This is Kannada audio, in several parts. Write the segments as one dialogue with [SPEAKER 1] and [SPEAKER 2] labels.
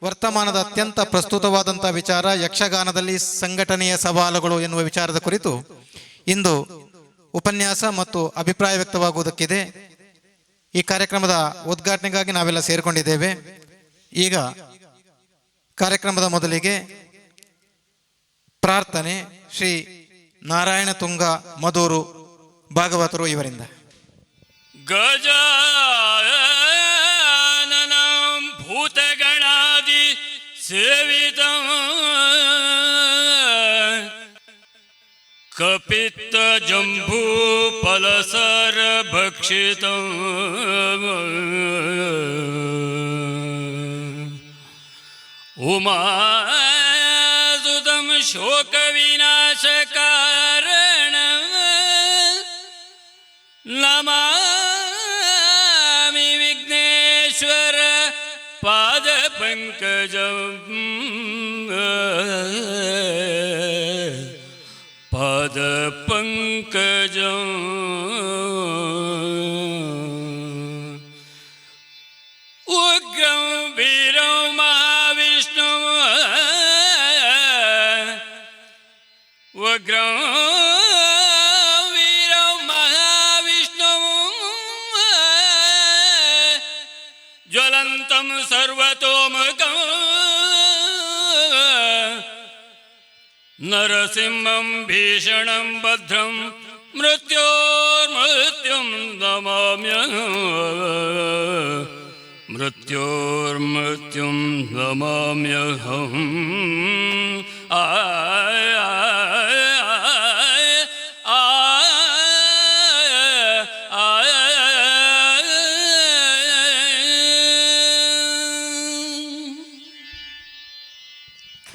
[SPEAKER 1] ವರ್ತಮಾನದ ಅತ್ಯಂತ ಪ್ರಸ್ತುತವಾದಂಥ ವಿಚಾರ ಯಕ್ಷಗಾನದಲ್ಲಿ ಸಂಘಟನೆಯ ಸವಾಲುಗಳು ಎನ್ನುವ ವಿಚಾರದ ಕುರಿತು ಇಂದು ಉಪನ್ಯಾಸ ಮತ್ತು ಅಭಿಪ್ರಾಯ ವ್ಯಕ್ತವಾಗುವುದಕ್ಕಿದೆ. ಈ ಕಾರ್ಯಕ್ರಮದ ಉದ್ಘಾಟನೆಗಾಗಿ ನಾವೆಲ್ಲ ಸೇರಿಕೊಂಡಿದ್ದೇವೆ. ಈಗ ಕಾರ್ಯಕ್ರಮದ ಮೊದಲಿಗೆ ಪ್ರಾರ್ಥನೆ ಶ್ರೀ ನಾರಾಯಣ ತುಂಗ ಮಧೂರು ಭಾಗವತರು ಇವರಿಂದ.
[SPEAKER 2] ಗಜಾನನಂ ಭೂತಗಣಾದಿ ಸೇವಿತಂ ಕಪಿತ್ತ ಜಂಬೂ ಫಲಸರ ಭಕ್ಷಿತಂ ಉಮಾಸುತಂ ಶೋಕ ವಿನಾಶ ಕಾರಣಂ ನಮಾಮಿ ವಿಘ್ನೇಶ್ವರ ಪಾದ ಪಂಕಜಂ ಪಾದ ಪಂಕಜಂ ಉಗ್ರಂ ವೀರಂ ಮಹಾವಿಷ್ಣು ಉಗ್ರಂ ಜ್ವಲಂತಂ ಸರ್ವತೋಮುಖಂ ನರಸಿಂಹಂ ಭೀಷಣಂ ಭದ್ರಂ ಮೃತ್ಯೋರ್ಮೃತ್ಯುಂ ನಮಾಮ್ಯಹಂ ಮೃತ್ಯೋರ್ಮೃತ್ಯುಂ ನಮಾಮ್ಯಹಂ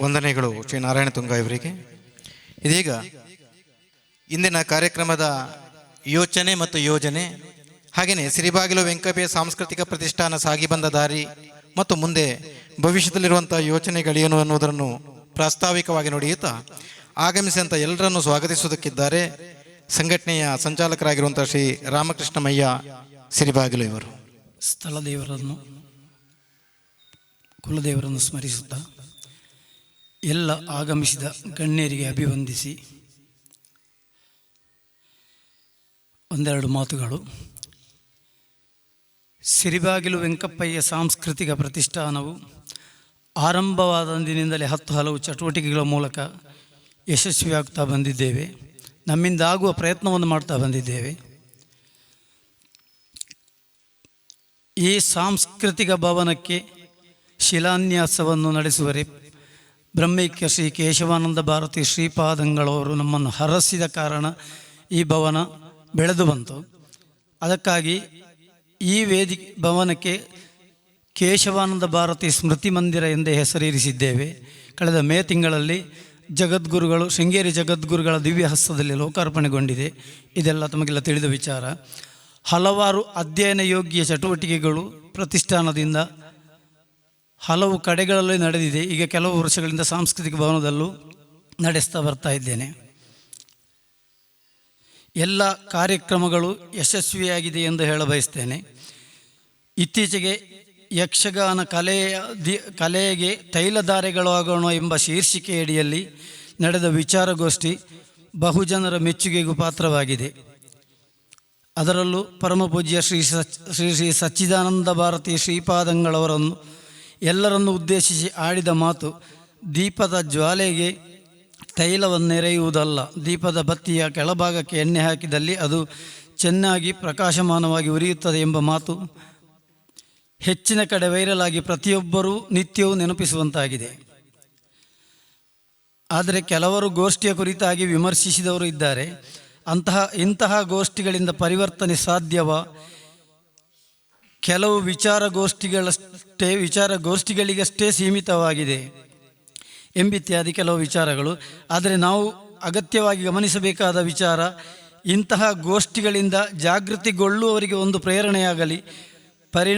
[SPEAKER 1] ವಂದನೆಗಳು ಶ್ರೀ ನಾರಾಯಣ ತುಂಗ ಇವರಿಗೆ. ಇದೀಗ ಇಂದಿನ ಕಾರ್ಯಕ್ರಮದ ಯೋಚನೆ ಮತ್ತು ಯೋಜನೆ, ಹಾಗೆಯೇ ಸಿರಿಬಾಗಿಲು ವೆಂಕಟೇಶ ಸಾಂಸ್ಕೃತಿಕ ಪ್ರತಿಷ್ಠಾನ ಸಾಗಿ ಬಂದ ದಾರಿ ಮತ್ತು ಮುಂದೆ ಭವಿಷ್ಯದಲ್ಲಿರುವಂಥ ಯೋಚನೆಗಳೇನು ಅನ್ನೋದನ್ನು ಪ್ರಾಸ್ತಾವಿಕವಾಗಿ ನುಡಿಯುತ್ತಾ ಆಗಮಿಸಿದಂಥ ಎಲ್ಲರನ್ನು ಸ್ವಾಗತಿಸುವುದಕ್ಕಿದ್ದಾರೆ ಸಂಘಟನೆಯ ಸಂಚಾಲಕರಾಗಿರುವಂಥ ಶ್ರೀ ರಾಮಕೃಷ್ಣಮಯ್ಯ ಸಿರಿಬಾಗಿಲು ಇವರು.
[SPEAKER 3] ಸ್ಥಳ ದೇವರನ್ನು ಕುಲದೇವರನ್ನು ಸ್ಮರಿಸುತ್ತಾ ಎಲ್ಲ ಆಗಮಿಸಿದ ಗಣ್ಯರಿಗೆ ಅಭಿವಂದಿಸಿ ಒಂದೆರಡು ಮಾತುಗಳು. ಸಿರಿಬಾಗಿಲು ವೆಂಕಪ್ಪಯ್ಯ ಸಾಂಸ್ಕೃತಿಕ ಪ್ರತಿಷ್ಠಾನವು ಆರಂಭವಾದಂದಿನಿಂದಲೇ ಹಲವು ಚಟುವಟಿಕೆಗಳ ಮೂಲಕ ಯಶಸ್ವಿಯಾಗ್ತಾ ಬಂದಿದ್ದೇವೆ. ನಮ್ಮಿಂದ ಆಗುವ ಪ್ರಯತ್ನವನ್ನು ಮಾಡ್ತಾ ಬಂದಿದ್ದೇವೆ. ಈ ಸಾಂಸ್ಕೃತಿಕ ಭವನಕ್ಕೆ ಶಿಲಾನ್ಯಾಸವನ್ನು ನಡೆಸುವರೆ ಬ್ರಹ್ಮೈಕ್ಯ ಶ್ರೀ ಕೇಶವಾನಂದ ಭಾರತಿ ಶ್ರೀಪಾದಂಗಳವರು ನಮ್ಮನ್ನು ಹರಸಿದ ಕಾರಣ ಈ ಭವನ ಬೆಳೆದು ಬಂತು. ಅದಕ್ಕಾಗಿ ಈ ಭವನಕ್ಕೆ ಕೇಶವಾನಂದ ಭಾರತಿ ಸ್ಮೃತಿ ಮಂದಿರ ಎಂದೇ ಹೆಸರಿರಿಸಿದ್ದೇವೆ. ಕಳೆದ ಮೇ ತಿಂಗಳಲ್ಲಿ ಜಗದ್ಗುರುಗಳು ಶೃಂಗೇರಿ ಜಗದ್ಗುರುಗಳ ದಿವ್ಯ ಹಸ್ತದಲ್ಲಿ ಲೋಕಾರ್ಪಣೆಗೊಂಡಿದೆ. ಇದೆಲ್ಲ ತಮಗೆಲ್ಲ ತಿಳಿದ ವಿಚಾರ. ಹಲವಾರು ಅಧ್ಯಯನ ಯೋಗ್ಯ ಚಟುವಟಿಕೆಗಳು ಪ್ರತಿಷ್ಠಾನದಿಂದ ಹಲವು ಕಡೆಗಳಲ್ಲಿ ನಡೆದಿದೆ. ಈಗ ಕೆಲವು ವರ್ಷಗಳಿಂದ ಸಾಂಸ್ಕೃತಿಕ ಭವನದಲ್ಲೂ ನಡೆಸ್ತಾ ಬರ್ತಾ ಇದ್ದೇನೆ. ಎಲ್ಲ ಕಾರ್ಯಕ್ರಮಗಳು ಯಶಸ್ವಿಯಾಗಿದೆ ಎಂದು ಹೇಳಬಯಸ್ತೇನೆ. ಇತ್ತೀಚೆಗೆ ಯಕ್ಷಗಾನ ಕಲೆಗೆ ತೈಲಧಾರೆಗಳಾಗೋಣ ಎಂಬ ಶೀರ್ಷಿಕೆಯಡಿಯಲ್ಲಿ ನಡೆದ ವಿಚಾರಗೋಷ್ಠಿ ಬಹುಜನರ ಮೆಚ್ಚುಗೆಗೂ ಪಾತ್ರವಾಗಿದೆ. ಅದರಲ್ಲೂ ಪರಮಪೂಜ್ಯ ಶ್ರೀ ಸಚ್ಚಿದಾನಂದ ಭಾರತಿ ಶ್ರೀಪಾದಂಗಳವರನ್ನು ಎಲ್ಲರನ್ನು ಉದ್ದೇಶಿಸಿ ಆಡಿದ ಮಾತು, ದೀಪದ ಜ್ವಾಲೆಗೆ ತೈಲವನ್ನೆರೆಯುವುದಲ್ಲ, ದೀಪದ ಬತ್ತಿಯ ಕೆಳಭಾಗಕ್ಕೆ ಎಣ್ಣೆ ಹಾಕಿದಲ್ಲಿ ಅದು ಚೆನ್ನಾಗಿ ಪ್ರಕಾಶಮಾನವಾಗಿ ಉರಿಯುತ್ತದೆ ಎಂಬ ಮಾತು ಹೆಚ್ಚಿನ ಕಡೆ ವೈರಲ್ ಆಗಿ ಪ್ರತಿಯೊಬ್ಬರೂ ನಿತ್ಯವೂ ನೆನಪಿಸುವಂತಾಗಿದೆ. ಆದರೆ ಕೆಲವರು ಗೋಷ್ಠಿಯ ಕುರಿತಾಗಿ ವಿಮರ್ಶಿಸಿದವರು ಇದ್ದಾರೆ. ಇಂತಹ ಗೋಷ್ಠಿಗಳಿಂದ ಪರಿವರ್ತನೆ ಸಾಧ್ಯವ? ಕೆಲವು ವಿಚಾರಗೋಷ್ಠಿಗಳಿಗಷ್ಟೇ ಸೀಮಿತವಾಗಿದೆ ಎಂಬಿತ್ಯಾದಿ ಕೆಲವು ವಿಚಾರಗಳು. ಆದರೆ ನಾವು ಅಗತ್ಯವಾಗಿ ಗಮನಿಸಬೇಕಾದ ವಿಚಾರ, ಇಂತಹ ಗೋಷ್ಠಿಗಳಿಂದ ಜಾಗೃತಿಗೊಳ್ಳುವವರಿಗೆ ಒಂದು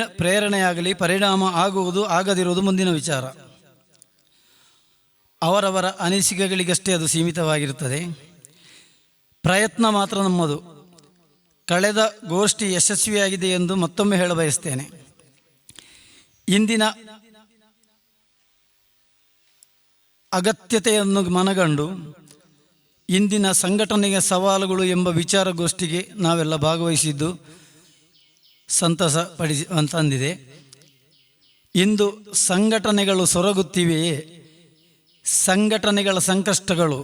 [SPEAKER 3] ಪ್ರೇರಣೆಯಾಗಲಿ ಪರಿಣಾಮ ಆಗುವುದು ಆಗದಿರುವುದು ಮುಂದಿನ ವಿಚಾರ. ಅವರವರ ಅನಿಸಿಕೆಗಳಿಗಷ್ಟೇ ಅದು ಸೀಮಿತವಾಗಿರುತ್ತದೆ. ಪ್ರಯತ್ನ ಮಾತ್ರ ನಮ್ಮದು. ಕಳೆದ ಗೋಷ್ಠಿ ಯಶಸ್ವಿಯಾಗಿದೆ ಎಂದು ಮತ್ತೊಮ್ಮೆ ಹೇಳಬಯಸ್ತೇನೆ. ಇಂದಿನ ಅಗತ್ಯತೆಯನ್ನು ಮನಗಂಡು ಇಂದಿನ ಸಂಘಟನೆಯ ಸವಾಲುಗಳು ಎಂಬ ವಿಚಾರಗೋಷ್ಠಿಗೆ ನಾವೆಲ್ಲ ಭಾಗವಹಿಸಿದ್ದು ಸಂತಸ ತಂದಿದೆ. ಇಂದು ಸಂಘಟನೆಗಳು ಸೊರಗುತ್ತಿವೆಯೇ? ಸಂಘಟನೆಗಳ ಸಂಕಷ್ಟಗಳು,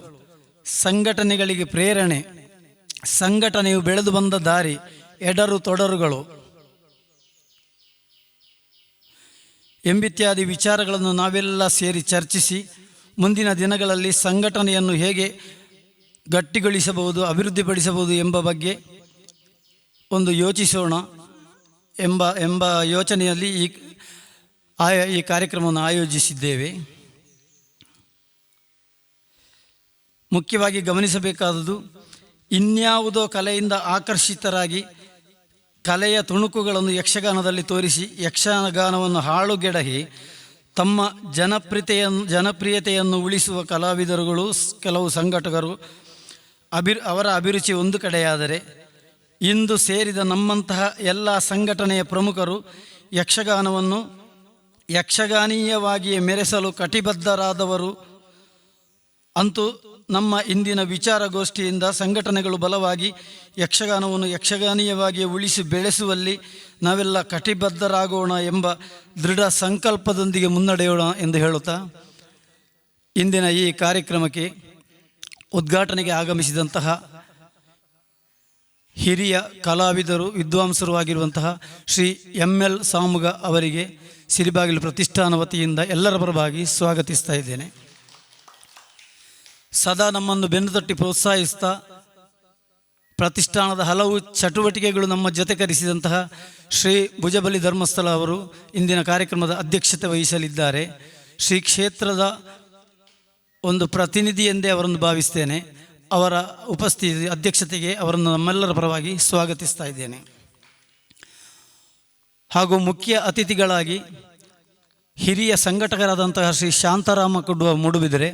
[SPEAKER 3] ಸಂಘಟನೆಗಳಿಗೆ ಪ್ರೇರಣೆ, ಸಂಘಟನೆಯು ಬೆಳೆದು ಬಂದ ದಾರಿ, ಎಡರು ತೊಡರುಗಳು ಎಂಬಿತ್ಯಾದಿ ವಿಚಾರಗಳನ್ನು ನಾವೆಲ್ಲ ಸೇರಿ ಚರ್ಚಿಸಿ ಮುಂದಿನ ದಿನಗಳಲ್ಲಿ ಸಂಘಟನೆಯನ್ನು ಹೇಗೆ ಗಟ್ಟಿಗೊಳಿಸಬಹುದು, ಅಭಿವೃದ್ಧಿಪಡಿಸಬಹುದು ಎಂಬ ಬಗ್ಗೆ ಒಂದು ಯೋಚಿಸೋಣ ಎಂಬ ಯೋಚನೆಯಲ್ಲಿ ಈ ಕಾರ್ಯಕ್ರಮವನ್ನು ಆಯೋಜಿಸಿದ್ದೇವೆ. ಮುಖ್ಯವಾಗಿ ಗಮನಿಸಬೇಕಾದುದು, ಇನ್ಯಾವುದೋ ಕಲೆಯಿಂದ ಆಕರ್ಷಿತರಾಗಿ ಕಲೆಯ ತುಣುಕುಗಳನ್ನು ಯಕ್ಷಗಾನದಲ್ಲಿ ತೋರಿಸಿ ಯಕ್ಷಗಾನವನ್ನು ಹಾಳುಗೆಡಹಿ ತಮ್ಮ ಜನಪ್ರಿಯತೆಯನ್ನು ಉಳಿಸುವ ಕಲಾವಿದರುಗಳು, ಕೆಲವು ಸಂಘಟಕರು ಅವರ ಅಭಿರುಚಿ ಒಂದು ಕಡೆಯಾದರೆ, ಇಂದು ಸೇರಿದ ನಮ್ಮಂತಹ ಎಲ್ಲ ಸಂಘಟನೆಯ ಪ್ರಮುಖರು ಯಕ್ಷಗಾನವನ್ನು ಯಕ್ಷಗಾನೀಯವಾಗಿಯೇ ಮೆರೆಸಲು ಕಟಿಬದ್ಧರಾದವರು. ಅಂತೂ ನಮ್ಮ ಇಂದಿನ ವಿಚಾರಗೋಷ್ಠಿಯಿಂದ ಸಂಘಟನೆಗಳು ಬಲವಾಗಿ ಯಕ್ಷಗಾನವನ್ನು ಯಕ್ಷಗಾನೀಯವಾಗಿಯೇ ಉಳಿಸಿ ಬೆಳೆಸುವಲ್ಲಿ ನಾವೆಲ್ಲ ಕಟಿಬದ್ಧರಾಗೋಣ ಎಂಬ ದೃಢ ಸಂಕಲ್ಪದೊಂದಿಗೆ ಮುನ್ನಡೆಯೋಣ ಎಂದು ಹೇಳುತ್ತಾ, ಇಂದಿನ ಈ ಕಾರ್ಯಕ್ರಮಕ್ಕೆ ಉದ್ಘಾಟನೆಗೆ ಆಗಮಿಸಿದಂತಹ ಹಿರಿಯ ಕಲಾವಿದರು, ವಿದ್ವಾಂಸರು ಆಗಿರುವಂತಹ ಶ್ರೀ ML ಸಾಮುಗ ಅವರಿಗೆ ಸಿರಿಬಾಗಿಲು ಪ್ರತಿಷ್ಠಾನ ವತಿಯಿಂದ ಎಲ್ಲರ ಪರವಾಗಿ ಸ್ವಾಗತಿಸ್ತಾ ಇದ್ದೇನೆ. ಸದಾ ನಮ್ಮನ್ನು ಬೆನ್ನು ತಟ್ಟಿ ಪ್ರೋತ್ಸಾಹಿಸ್ತಾ ಪ್ರತಿಷ್ಠಾನದ ಹಲವು ಚಟುವಟಿಕೆಗಳು ನಮ್ಮ ಜೊತೆ ಕರೆಸಿದಂತಹ ಶ್ರೀ ಭುಜಬಲಿ ಧರ್ಮಸ್ಥಳ ಅವರು ಇಂದಿನ ಕಾರ್ಯಕ್ರಮದ ಅಧ್ಯಕ್ಷತೆ ವಹಿಸಲಿದ್ದಾರೆ. ಶ್ರೀ ಕ್ಷೇತ್ರದ ಒಂದು ಪ್ರತಿನಿಧಿ ಎಂದೇ ಅವರನ್ನು ಭಾವಿಸ್ತೇನೆ. ಅವರ ಉಪಸ್ಥಿತಿ ಅಧ್ಯಕ್ಷತೆಗೆ ಅವರನ್ನು ನಮ್ಮೆಲ್ಲರ ಪರವಾಗಿ ಸ್ವಾಗತಿಸ್ತಾ ಇದ್ದೇನೆ. ಹಾಗೂ ಮುಖ್ಯ ಅತಿಥಿಗಳಾಗಿ ಹಿರಿಯ ಸಂಘಟಕರಾದಂತಹ ಶ್ರೀ ಶಾಂತಾರಾಮ ಕೊಡುವ ಮೂಡುಬಿದರೆ,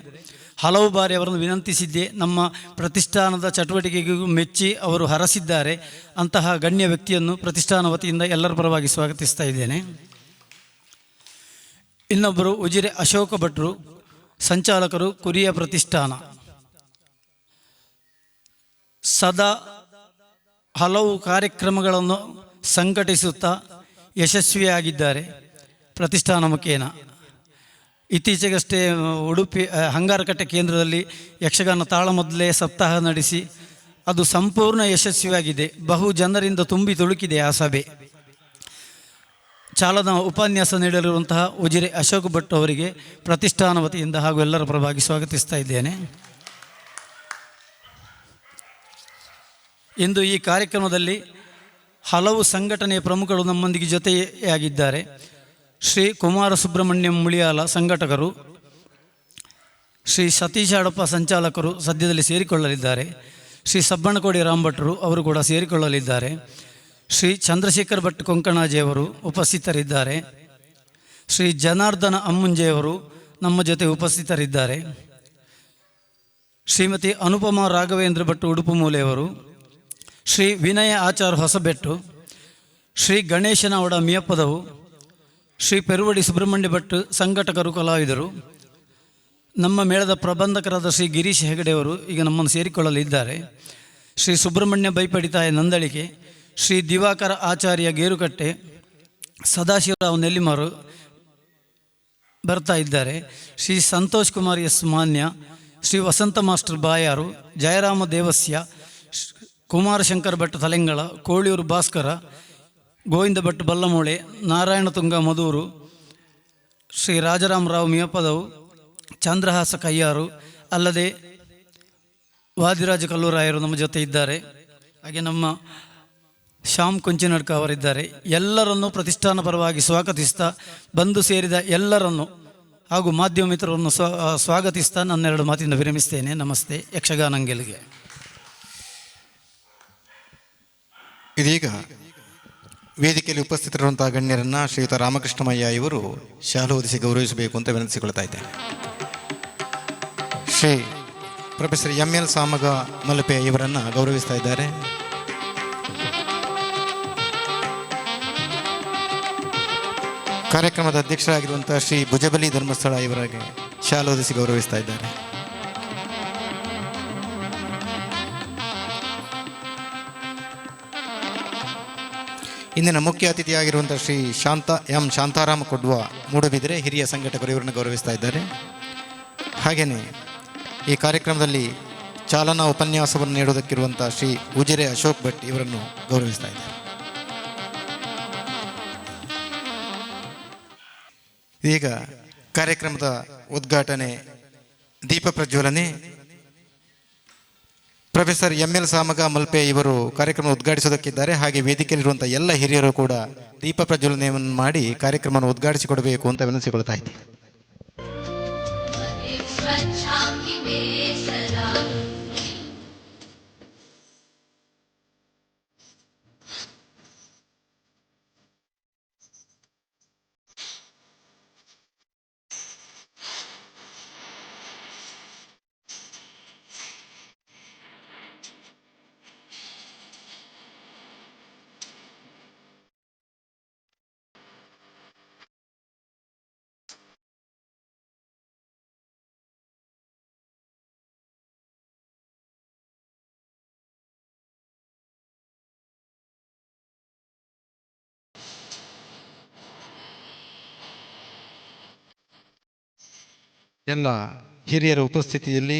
[SPEAKER 3] ಹಲವು ಬಾರಿ ಅವರನ್ನು ವಿನಂತಿಸಿದ್ದೆ. ನಮ್ಮ ಪ್ರತಿಷ್ಠಾನದ ಚಟುವಟಿಕೆಗೂ ಮೆಚ್ಚಿ ಅವರು ಹರಸಿದ್ದಾರೆ. ಅಂತಹ ಗಣ್ಯ ವ್ಯಕ್ತಿಯನ್ನು ಪ್ರತಿಷ್ಠಾನ ವತಿಯಿಂದ ಎಲ್ಲರ ಪರವಾಗಿ ಸ್ವಾಗತಿಸ್ತಾ ಇದ್ದೇನೆ. ಇನ್ನೊಬ್ಬರು ಉಜಿರೆ ಅಶೋಕ ಭಟ್ರು, ಸಂಚಾಲಕರು, ಕುರಿಯ ಪ್ರತಿಷ್ಠಾನ. ಸದಾ ಹಲವು ಕಾರ್ಯಕ್ರಮಗಳನ್ನು ಸಂಘಟಿಸುತ್ತಾ ಯಶಸ್ವಿಯಾಗಿದ್ದಾರೆ ಪ್ರತಿಷ್ಠಾನ ಮುಖೇನ. ಇತ್ತೀಚೆಗಷ್ಟೇ ಉಡುಪಿ ಹಂಗಾರಕಟ್ಟೆ ಕೇಂದ್ರದಲ್ಲಿ ಯಕ್ಷಗಾನ ತಾಳಮದ್ದಲೆ ಸಪ್ತಾಹ ನಡೆಸಿ ಅದು ಸಂಪೂರ್ಣ ಯಶಸ್ವಿಯಾಗಿದೆ. ಬಹು ಜನರಿಂದ ತುಂಬಿ ತುಳುಕಿದೆ ಆ ಸಭೆ. ಚಾಲನಾ ಉಪನ್ಯಾಸ ನೀಡಲಿರುವಂತಹ ಉಜಿರೆ ಅಶೋಕ್ ಭಟ್ ಅವರಿಗೆ ಪ್ರತಿಷ್ಠಾನ ವತಿಯಿಂದ ಹಾಗೂ ಎಲ್ಲರ ಪರವಾಗಿ ಸ್ವಾಗತಿಸ್ತಾ ಇದ್ದೇನೆ. ಇಂದು ಈ ಕಾರ್ಯಕ್ರಮದಲ್ಲಿ ಹಲವು ಸಂಘಟನೆಯ ಪ್ರಮುಖರು ನಮ್ಮೊಂದಿಗೆ ಜೊತೆಯಾಗಿದ್ದಾರೆ. ಶ್ರೀ ಕುಮಾರ ಸುಬ್ರಹ್ಮಣ್ಯಂ ಮುಳಿಯಾಲ ಸಂಘಟಕರು, ಶ್ರೀ ಸತೀಶ ಹಡಪ ಸಂಚಾಲಕರು ಸದ್ಯದಲ್ಲಿ ಸೇರಿಕೊಳ್ಳಲಿದ್ದಾರೆ. ಶ್ರೀ ಸಬ್ಬಣ್ಣಕೋಡಿ ರಾಮಭಟ್ರು ಅವರು ಕೂಡ ಸೇರಿಕೊಳ್ಳಲಿದ್ದಾರೆ. ಶ್ರೀ ಚಂದ್ರಶೇಖರ್ ಭಟ್ ಕೊಂಕಣಾಜಿಯವರು ಉಪಸ್ಥಿತರಿದ್ದಾರೆ. ಶ್ರೀ ಜನಾರ್ದನ ಅಮ್ಮುಂಜೆಯವರು ನಮ್ಮ ಜೊತೆ ಉಪಸ್ಥಿತರಿದ್ದಾರೆ. ಶ್ರೀಮತಿ ಅನುಪಮಾ ರಾಘವೇಂದ್ರ ಭಟ್ ಉಡುಪು ಮೂಲೆಯವರು, ಶ್ರೀ ವಿನಯ ಆಚಾರ್ ಹೊಸಬೆಟ್ಟು, ಶ್ರೀ ಗಣೇಶನವಡ ಮಿಯಪ್ಪದವು, ಶ್ರೀ ಪೆರುವಡಿ ಸುಬ್ರಹ್ಮಣ್ಯ ಭಟ್ ಸಂಘಟಕರು, ಕಲಾವಿದರು. ನಮ್ಮ ಮೇಳದ ಪ್ರಬಂಧಕರಾದ ಶ್ರೀ ಗಿರೀಶ್ ಹೆಗಡೆಯವರು ಈಗ ನಮ್ಮನ್ನು ಸೇರಿಕೊಳ್ಳಲಿದ್ದಾರೆ. ಶ್ರೀ ಸುಬ್ರಹ್ಮಣ್ಯ ಬೈಪಡಿತಾಯ ನಂದಳಿಕೆ, ಶ್ರೀ ದಿವಾಕರ ಆಚಾರ್ಯ ಗೇರುಕಟ್ಟೆ, ಸದಾಶಿವರಾವ್ ನೆಲ್ಲಿಮರು ಬರ್ತಾ ಇದ್ದಾರೆ. ಶ್ರೀ ಸಂತೋಷ್ ಕುಮಾರ್ ಎಸ್ ಮಾನ್ಯ, ಶ್ರೀ ವಸಂತ ಮಾಸ್ಟರ್ ಬಾಯಾರು, ಜಯರಾಮ ದೇವಸ್ಯ, ಕುಮಾರಶಂಕರ್ ಭಟ್ ತಲೆಂಗಳ, ಕೋಳಿಯೂರು ಭಾಸ್ಕರ, ಗೋವಿಂದ ಭಟ್ ಬಲ್ಲಮೂಳೆ, ನಾರಾಯಣ ತುಂಗ ಮಧೂರು, ಶ್ರೀ ರಾಜರಾಮರಾವ್ ಮಿಯಪದವು, ಚಂದ್ರಹಾಸ ಕಯ್ಯಾರು, ಅಲ್ಲದೆ ವಾದಿರಾಜ ಕಲ್ಲೂರಾಯರು ನಮ್ಮ ಜೊತೆ ಇದ್ದಾರೆ. ಹಾಗೆ ನಮ್ಮ ಶ್ಯಾಮ್ ಕುಂಚಿನಡ್ಕ ಅವರಿದ್ದಾರೆ. ಎಲ್ಲರನ್ನೂ ಪ್ರತಿಷ್ಠಾನ ಪರವಾಗಿ ಸ್ವಾಗತಿಸ್ತಾ ಬಂದು ಸೇರಿದ ಎಲ್ಲರನ್ನು ಹಾಗೂ ಮಾಧ್ಯಮ ಮಿತ್ರರನ್ನು ಸ್ವಾಗತಿಸ್ತಾ ನನ್ನೆರಡು ಮಾತಿಂದ ವಿರಮಿಸ್ತೇನೆ. ನಮಸ್ತೆ. ಯಕ್ಷಗಾನಂಗೆಲ್ಗೆ.
[SPEAKER 1] ಇದೀಗ ವೇದಿಕೆಯಲ್ಲಿ ಉಪಸ್ಥಿತರಿರುವಂತಹ ಗಣ್ಯರನ್ನು ಶ್ರೀಯುತ ರಾಮಕೃಷ್ಣಮಯ್ಯ ಇವರು ಶಾಲು ಓದಿಸಿ ಗೌರವಿಸಬೇಕು ಅಂತ ವಿನಂತಿಸಿಕೊಳ್ತಾ ಇದ್ದೇನೆ. ಶ್ರೀ ಪ್ರೊಫೆಸರ್ ML ಸಾಮಗ ಮಲ್ಪೆ ಇವರನ್ನು ಗೌರವಿಸ್ತಾ ಇದ್ದಾರೆ. ಕಾರ್ಯಕ್ರಮದ ಅಧ್ಯಕ್ಷರಾಗಿರುವಂತಹ ಶ್ರೀ ಭುಜಬಲಿ ಧರ್ಮಸ್ಥಳ ಇವರಿಗೆ ಶಾಲೋದಿಸಿ ಗೌರವಿಸ್ತಾ ಇದ್ದಾರೆ. ಇಂದಿನ ಮುಖ್ಯ ಅತಿಥಿಯಾಗಿರುವಂಥ ಶ್ರೀ ಶಾಂತಾರಾಮ ಕೊಡ್ವ ಮೂಡಬಿದರೆ ಹಿರಿಯ ಸಂಘಟಕರು ಇವರನ್ನು ಗೌರವಿಸ್ತಾ ಇದ್ದಾರೆ. ಹಾಗೆಯೇ ಈ ಕಾರ್ಯಕ್ರಮದಲ್ಲಿ ಚಾಲನಾ ಉಪನ್ಯಾಸವನ್ನು ನೀಡುವುದಕ್ಕಿರುವಂಥ ಶ್ರೀ ಉಜಿರೆ ಅಶೋಕ್ ಭಟ್ ಇವರನ್ನು ಗೌರವಿಸ್ತಾ ಇದ್ದಾರೆ. ಈಗ ಕಾರ್ಯಕ್ರಮದ ಉದ್ಘಾಟನೆ, ದೀಪ ಪ್ರಜ್ವಲನೆ ಪ್ರೊಫೆಸರ್ ಎಂ.ಎಲ್. ಸಾಮಗ ಮಲ್ಪೆ ಇವರು ಕಾರ್ಯಕ್ರಮ ಉದ್ಘಾಟಿಸೋದಕ್ಕಿದ್ದಾರೆ. ಹಾಗೆ ವೇದಿಕೆಯಲ್ಲಿರುವಂಥ ಎಲ್ಲ ಹಿರಿಯರು ಕೂಡ ದೀಪ ಪ್ರಜ್ವಲನೆಯನ್ನು ಮಾಡಿ ಕಾರ್ಯಕ್ರಮವನ್ನು ಉದ್ಘಾಟಿಸಿಕೊಡಬೇಕು ಅಂತ ವಿನಂತಿಸಿಕೊಳ್ತಾ ಇದ್ದೀನಿ. ಎಲ್ಲ ಹಿರಿಯರ ಉಪಸ್ಥಿತಿಯಲ್ಲಿ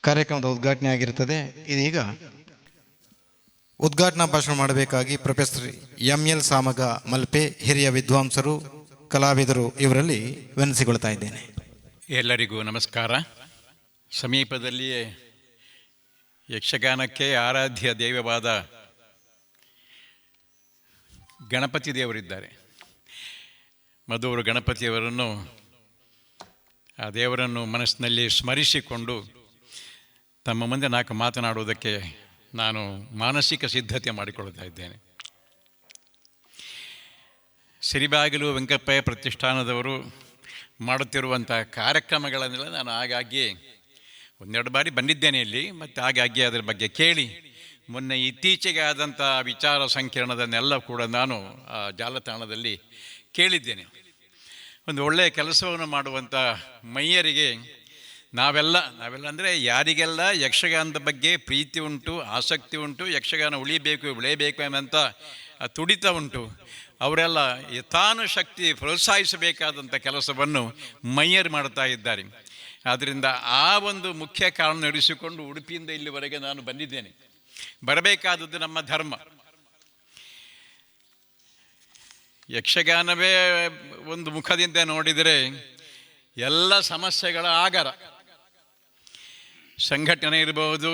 [SPEAKER 1] ಕಾರ್ಯಕ್ರಮದ ಉದ್ಘಾಟನೆ ಆಗಿರುತ್ತದೆ. ಇದೀಗ ಉದ್ಘಾಟನಾ ಭಾಷಣ ಮಾಡಬೇಕಾಗಿ ಪ್ರೊಫೆಸರ್ ಎಂ.ಎಲ್. ಸಾಮಗ ಮಲ್ಪೆ ಹಿರಿಯ ವಿದ್ವಾಂಸರು, ಕಲಾವಿದರು ಇವರಲ್ಲಿ ವಿನಂತಿಸಿಕೊಳ್ತಾ ಇದ್ದೇನೆ.
[SPEAKER 4] ಎಲ್ಲರಿಗೂ ನಮಸ್ಕಾರ. ಸಮೀಪದಲ್ಲಿಯೇ ಯಕ್ಷಗಾನಕ್ಕೆ ಆರಾಧ್ಯ ದೈವವಾದ ಗಣಪತಿ ದೇವರಿದ್ದಾರೆ. ಮಧುವರು ಗಣಪತಿಯವರನ್ನು, ಆ ದೇವರನ್ನು ಮನಸ್ಸಿನಲ್ಲಿ ಸ್ಮರಿಸಿಕೊಂಡು ತಮ್ಮ ಮುಂದೆ ನಾಲ್ಕು ಮಾತನಾಡುವುದಕ್ಕೆ ನಾನು ಮಾನಸಿಕ ಸಿದ್ಧತೆ ಮಾಡಿಕೊಳ್ತಾ ಇದ್ದೇನೆ. ಸಿರಿಬಾಗಿಲು ವೆಂಕಪ್ಪಯ್ಯ ಪ್ರತಿಷ್ಠಾನದವರು ಮಾಡುತ್ತಿರುವಂಥ ಕಾರ್ಯಕ್ರಮಗಳನ್ನೆಲ್ಲ ನಾನು ಆಗಾಗ್ಗೆ ಒಂದೆರಡು ಬಾರಿ ಬಂದಿದ್ದೇನೆ ಇಲ್ಲಿ, ಮತ್ತು ಆಗಾಗ್ಗೆ ಅದರ ಬಗ್ಗೆ ಕೇಳಿ, ಮೊನ್ನೆ ಇತ್ತೀಚೆಗೆ ಆದಂಥ ವಿಚಾರ ಸಂಕಿರಣದನ್ನೆಲ್ಲ ಕೂಡ ನಾನು ಆ ಜಾಲತಾಣದಲ್ಲಿ ಕೇಳಿದ್ದೇನೆ. ಒಂದು ಒಳ್ಳೆಯ ಕೆಲಸವನ್ನು ಮಾಡುವಂಥ ಮೈಯರಿಗೆ ನಾವೆಲ್ಲ ಅಂದರೆ ಯಾರಿಗೆಲ್ಲ ಯಕ್ಷಗಾನದ ಬಗ್ಗೆ ಪ್ರೀತಿ ಉಂಟು, ಆಸಕ್ತಿ ಉಂಟು, ಯಕ್ಷಗಾನ ಉಳಿಬೇಕು ಬೆಳೆಯಬೇಕು ಅನ್ನೋಂಥ ತುಡಿತ ಉಂಟು, ಅವರೆಲ್ಲ ಯಥಾನುಶಕ್ತಿ ಪ್ರೋತ್ಸಾಹಿಸಬೇಕಾದಂಥ ಕೆಲಸವನ್ನು ಮೈಯರು ಮಾಡ್ತಾ ಇದ್ದಾರೆ. ಆದ್ದರಿಂದ ಆ ಒಂದು ಮುಖ್ಯ ಕಾರಣ ನಡೆಸಿಕೊಂಡು ಉಡುಪಿಯಿಂದ ಇಲ್ಲಿವರೆಗೆ ನಾನು ಬಂದಿದ್ದೇನೆ. ಬರಬೇಕಾದದ್ದು ನಮ್ಮ ಧರ್ಮ. ಯಕ್ಷಗಾನವೇ ಒಂದು ಮುಖದಿಂದ ನೋಡಿದರೆ ಎಲ್ಲ ಸಮಸ್ಯೆಗಳ ಆಗರ. ಸಂಘಟನೆ ಇರಬಹುದು,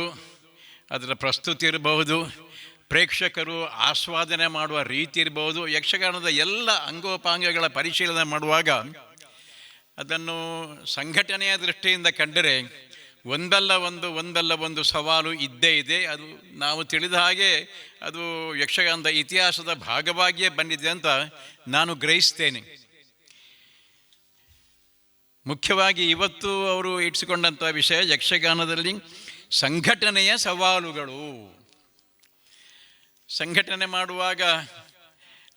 [SPEAKER 4] ಅದರ ಪ್ರಸ್ತುತಿ ಇರಬಹುದು, ಪ್ರೇಕ್ಷಕರು ಆಸ್ವಾದನೆ ಮಾಡುವ ರೀತಿ ಇರಬಹುದು. ಯಕ್ಷಗಾನದ ಎಲ್ಲ ಅಂಗೋಪಾಂಗಗಳ ಪರಿಶೀಲನೆ ಮಾಡುವಾಗ ಅದನ್ನು ಸಂಘಟನೆಯ ದೃಷ್ಟಿಯಿಂದ ಕಂಡರೆ ಒಂದಲ್ಲ ಒಂದು ಸವಾಲು ಇದ್ದೇ ಇದೆ. ಅದು ನಾವು ತಿಳಿದ ಹಾಗೆ ಅದು ಯಕ್ಷಗಾನದ ಇತಿಹಾಸದ ಭಾಗವಾಗಿಯೇ ಬಂದಿದೆ ಅಂತ ನಾನು ಗ್ರಹಿಸ್ತೇನೆ. ಮುಖ್ಯವಾಗಿ ಇವತ್ತು ಅವರು ಇಟ್ಸಿಕೊಂಡಂಥ ವಿಷಯ ಯಕ್ಷಗಾನದಲ್ಲಿ ಸಂಘಟನೆಯ ಸವಾಲುಗಳು. ಸಂಘಟನೆ ಮಾಡುವಾಗ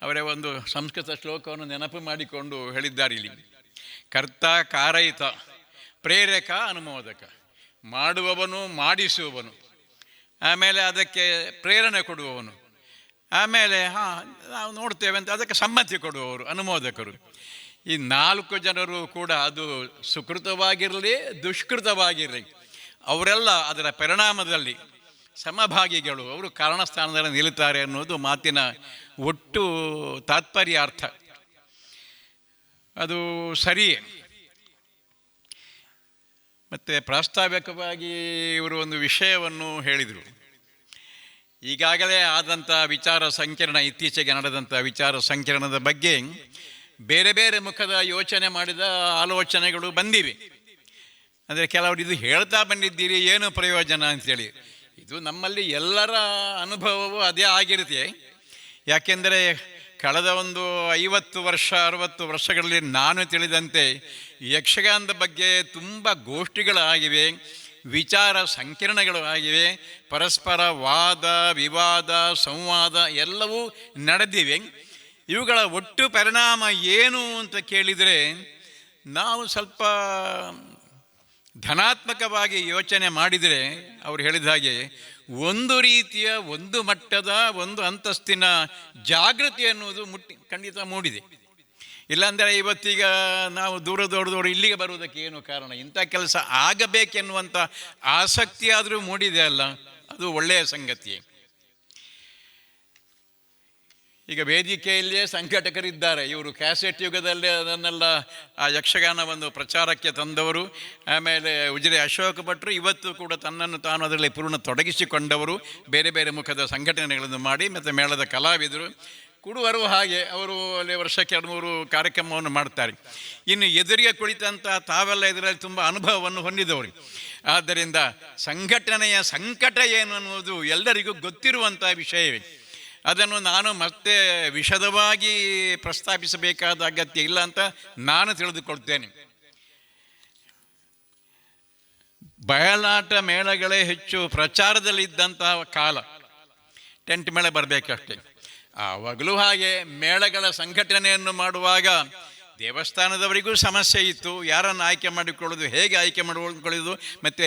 [SPEAKER 4] ಅವರೇ ಒಂದು ಸಂಸ್ಕೃತ ಶ್ಲೋಕವನ್ನು ನೆನಪು ಮಾಡಿಕೊಂಡು ಹೇಳಿದ್ದಾರೆ ಇಲ್ಲಿ. ಕರ್ತ ಕಾರಯಿತ, ಪ್ರೇರಕ ಅನುಮೋದಕ. ಮಾಡುವವನು, ಮಾಡಿಸುವವನು, ಆಮೇಲೆ ಅದಕ್ಕೆ ಪ್ರೇರಣೆ ಕೊಡುವವನು, ಆಮೇಲೆ ನಾವು ನೋಡ್ತೇವೆ ಅಂತ ಅದಕ್ಕೆ ಸಮ್ಮತಿ ಕೊಡುವವರು ಅನುಮೋದಕರು. ಈ 4 ಜನರು ಕೂಡ ಅದು ಸುಕೃತವಾಗಿರಲಿ ದುಷ್ಕೃತವಾಗಿರಲಿ ಅವರೆಲ್ಲ ಅದರ ಪರಿಣಾಮದಲ್ಲಿ ಸಮಭಾಗಿಗಳು. ಅವರು ಕಾರಣಸ್ಥಾನದಲ್ಲಿ ನಿಲ್ಲುತ್ತಾರೆ ಅನ್ನೋದು ಮಾತಿನ ಒಟ್ಟು ತಾತ್ಪರ್ಯಾರ್ಥ. ಅದು ಸರಿಯೇ. ಮತ್ತು ಪ್ರಾಸ್ತಾವಿಕವಾಗಿ ಇವರು ಒಂದು ವಿಷಯವನ್ನು ಹೇಳಿದರು. ಈಗಾಗಲೇ ಆದಂಥ ವಿಚಾರ ಸಂಕಿರಣ, ಇತ್ತೀಚೆಗೆ ನಡೆದಂಥ ವಿಚಾರ ಸಂಕಿರಣದ ಬಗ್ಗೆ ಬೇರೆ ಬೇರೆ ಮುಖದ ಯೋಚನೆ ಮಾಡಿದ ಆಲೋಚನೆಗಳು ಬಂದಿವೆ. ಅಂದರೆ ಕೆಲವರು ಇದು ಹೇಳ್ತಾ ಬಂದಿದ್ದೀರಿ, ಏನು ಪ್ರಯೋಜನ ಅಂಥೇಳಿ. ಇದು ನಮ್ಮಲ್ಲಿ ಎಲ್ಲರ ಅನುಭವವೂ ಅದೇ ಆಗಿರುತ್ತೆ. ಯಾಕೆಂದರೆ ಕಳೆದ ಒಂದು 50 ವರ್ಷ 60 ವರ್ಷಗಳಲ್ಲಿ ನಾನು ತಿಳಿದಂತೆ ಯಕ್ಷಗಾನದ ಬಗ್ಗೆ ತುಂಬ ಗೋಷ್ಠಿಗಳಾಗಿವೆ, ವಿಚಾರ ಸಂಕಿರಣಗಳು ಆಗಿವೆ, ಪರಸ್ಪರ ವಾದ ವಿವಾದ ಸಂವಾದ ಎಲ್ಲವೂ ನಡೆದಿವೆ. ಇವುಗಳ ಒಟ್ಟು ಪರಿಣಾಮ ಏನು ಅಂತ ಕೇಳಿದರೆ, ನಾವು ಸ್ವಲ್ಪ ಧನಾತ್ಮಕವಾಗಿ ಯೋಚನೆ ಮಾಡಿದರೆ ಅವರು ಹೇಳಿದ ಹಾಗೆ ಒಂದು ರೀತಿಯ ಒಂದು ಮಟ್ಟದ ಒಂದು ಅಂತಸ್ತಿನ ಜಾಗೃತಿ ಅನ್ನುವುದು ಖಂಡಿತ ಮೂಡಿದೆ. ಇಲ್ಲಾಂದರೆ ಇವತ್ತೀಗ ನಾವು ದೂರದವರು ಇಲ್ಲಿಗೆ ಬರುವುದಕ್ಕೆ ಏನು ಕಾರಣ? ಇಂಥ ಕೆಲಸ ಆಗಬೇಕೆನ್ನುವಂಥ ಆಸಕ್ತಿ ಆದರೂ ಮೂಡಿದೆ ಅಲ್ಲ, ಅದು ಒಳ್ಳೆಯ ಸಂಗತಿಯೇ. ಈಗ ವೇದಿಕೆಯಲ್ಲಿಯೇ ಸಂಘಟಕರಿದ್ದಾರೆ. ಇವರು ಕ್ಯಾಸೆಟ್ ಯುಗದಲ್ಲೇ ಅದನ್ನೆಲ್ಲ ಆ ಯಕ್ಷಗಾನವನ್ನು ಪ್ರಚಾರಕ್ಕೆ ತಂದವರು. ಆಮೇಲೆ ಉಜಿರೆ ಅಶೋಕ ಭಟ್ರು ಇವತ್ತು ಕೂಡ ತನ್ನನ್ನು ತಾನು ಅದರಲ್ಲಿ ಪೂರ್ಣ ತೊಡಗಿಸಿಕೊಂಡವರು. ಬೇರೆ ಬೇರೆ ಮುಖದ ಸಂಘಟನೆಗಳನ್ನು ಮಾಡಿ ಮತ್ತು ಮೇಳದ ಕಲಾವಿದರು ಕುಡುವರು. ಹಾಗೆ ಅವರು ಅಲ್ಲಿ ವರ್ಷಕ್ಕೆ 2-3 ಕಾರ್ಯಕ್ರಮವನ್ನು ಮಾಡ್ತಾರೆ. ಇನ್ನು ಎದುರಿಗೆ ಕುಳಿತಂಥ ತಾವೆಲ್ಲ ಇದರಲ್ಲಿ ತುಂಬ ಅನುಭವವನ್ನು ಹೊಂದಿದವರು. ಆದ್ದರಿಂದ ಸಂಘಟನೆಯ ಸಂಕಟ ಏನು ಅನ್ನುವುದು ಎಲ್ಲರಿಗೂ ಗೊತ್ತಿರುವಂಥ ವಿಷಯವೇ. ಅದನ್ನು ನಾನು ಮತ್ತೆ ವಿಶದವಾಗಿ ಪ್ರಸ್ತಾಪಿಸಬೇಕಾದ ಅಗತ್ಯ ಇಲ್ಲ ಅಂತ ನಾನು ತಿಳಿದುಕೊಳ್ತೇನೆ. ಬಯಲಾಟ ಮೇಳಗಳೇ ಹೆಚ್ಚು ಪ್ರಚಾರದಲ್ಲಿದ್ದಂತಹ ಕಾಲ. ಟೆಂಟ್ ಮೇಳ ಬರಬೇಕಷ್ಟೇ. ಆವಾಗಲೂ ಹಾಗೆ ಮೇಳಗಳ ಸಂಘಟನೆಯನ್ನು ಮಾಡುವಾಗ ದೇವಸ್ಥಾನದವರಿಗೂ ಸಮಸ್ಯೆ ಇತ್ತು. ಯಾರನ್ನು ಆಯ್ಕೆ ಮಾಡಿಕೊಳ್ಳೋದು, ಹೇಗೆ ಆಯ್ಕೆ ಮಾಡಿಕೊಳ್ಳೋದು, ಮತ್ತು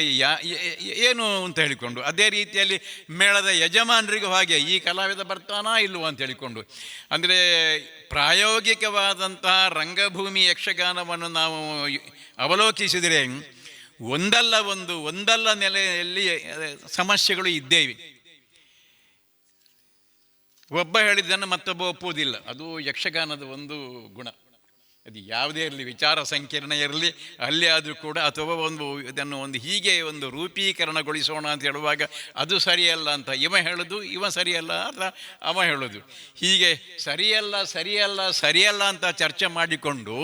[SPEAKER 4] ಏನು ಅಂತ ಹೇಳಿಕೊಂಡು. ಅದೇ ರೀತಿಯಲ್ಲಿ ಮೇಳದ ಯಜಮಾನರಿಗೂ ಹಾಗೆ ಈ ಕಲಾವಿದ ಬರ್ತಾನಾ ಇಲ್ವೋ ಅಂತ ಹೇಳಿಕೊಂಡು. ಅಂದರೆ ಪ್ರಾಯೋಗಿಕವಾದಂತಹ ರಂಗಭೂಮಿ ಯಕ್ಷಗಾನವನ್ನು ನಾವು ಅವಲೋಕಿಸಿದರೆ ಒಂದಲ್ಲ ನೆಲೆಯಲ್ಲಿ ಸಮಸ್ಯೆಗಳು ಇದ್ದೇವೆ. ಒಬ್ಬ ಹೇಳಿದ್ದನ್ನು ಮತ್ತೊಬ್ಬ ಒಪ್ಪುವುದಿಲ್ಲ. ಅದು ಯಕ್ಷಗಾನದ ಒಂದು ಗುಣ. ಅದು ಯಾವುದೇ ಇರಲಿ, ವಿಚಾರ ಸಂಕಿರಣ ಇರಲಿ, ಅಲ್ಲಿ ಆದರೂ ಕೂಡ, ಅಥವಾ ಇದನ್ನು ಹೀಗೆ ರೂಪೀಕರಣಗೊಳಿಸೋಣ ಅಂತ ಹೇಳುವಾಗ ಅದು ಸರಿಯಲ್ಲ ಅಂತ ಇವ ಹೇಳೋದು, ಇವ ಸರಿಯಲ್ಲ ಅಂತ ಅವ ಹೇಳೋದು. ಹೀಗೆ ಸರಿಯಲ್ಲ ಅಂತ ಚರ್ಚೆ ಮಾಡಿಕೊಂಡು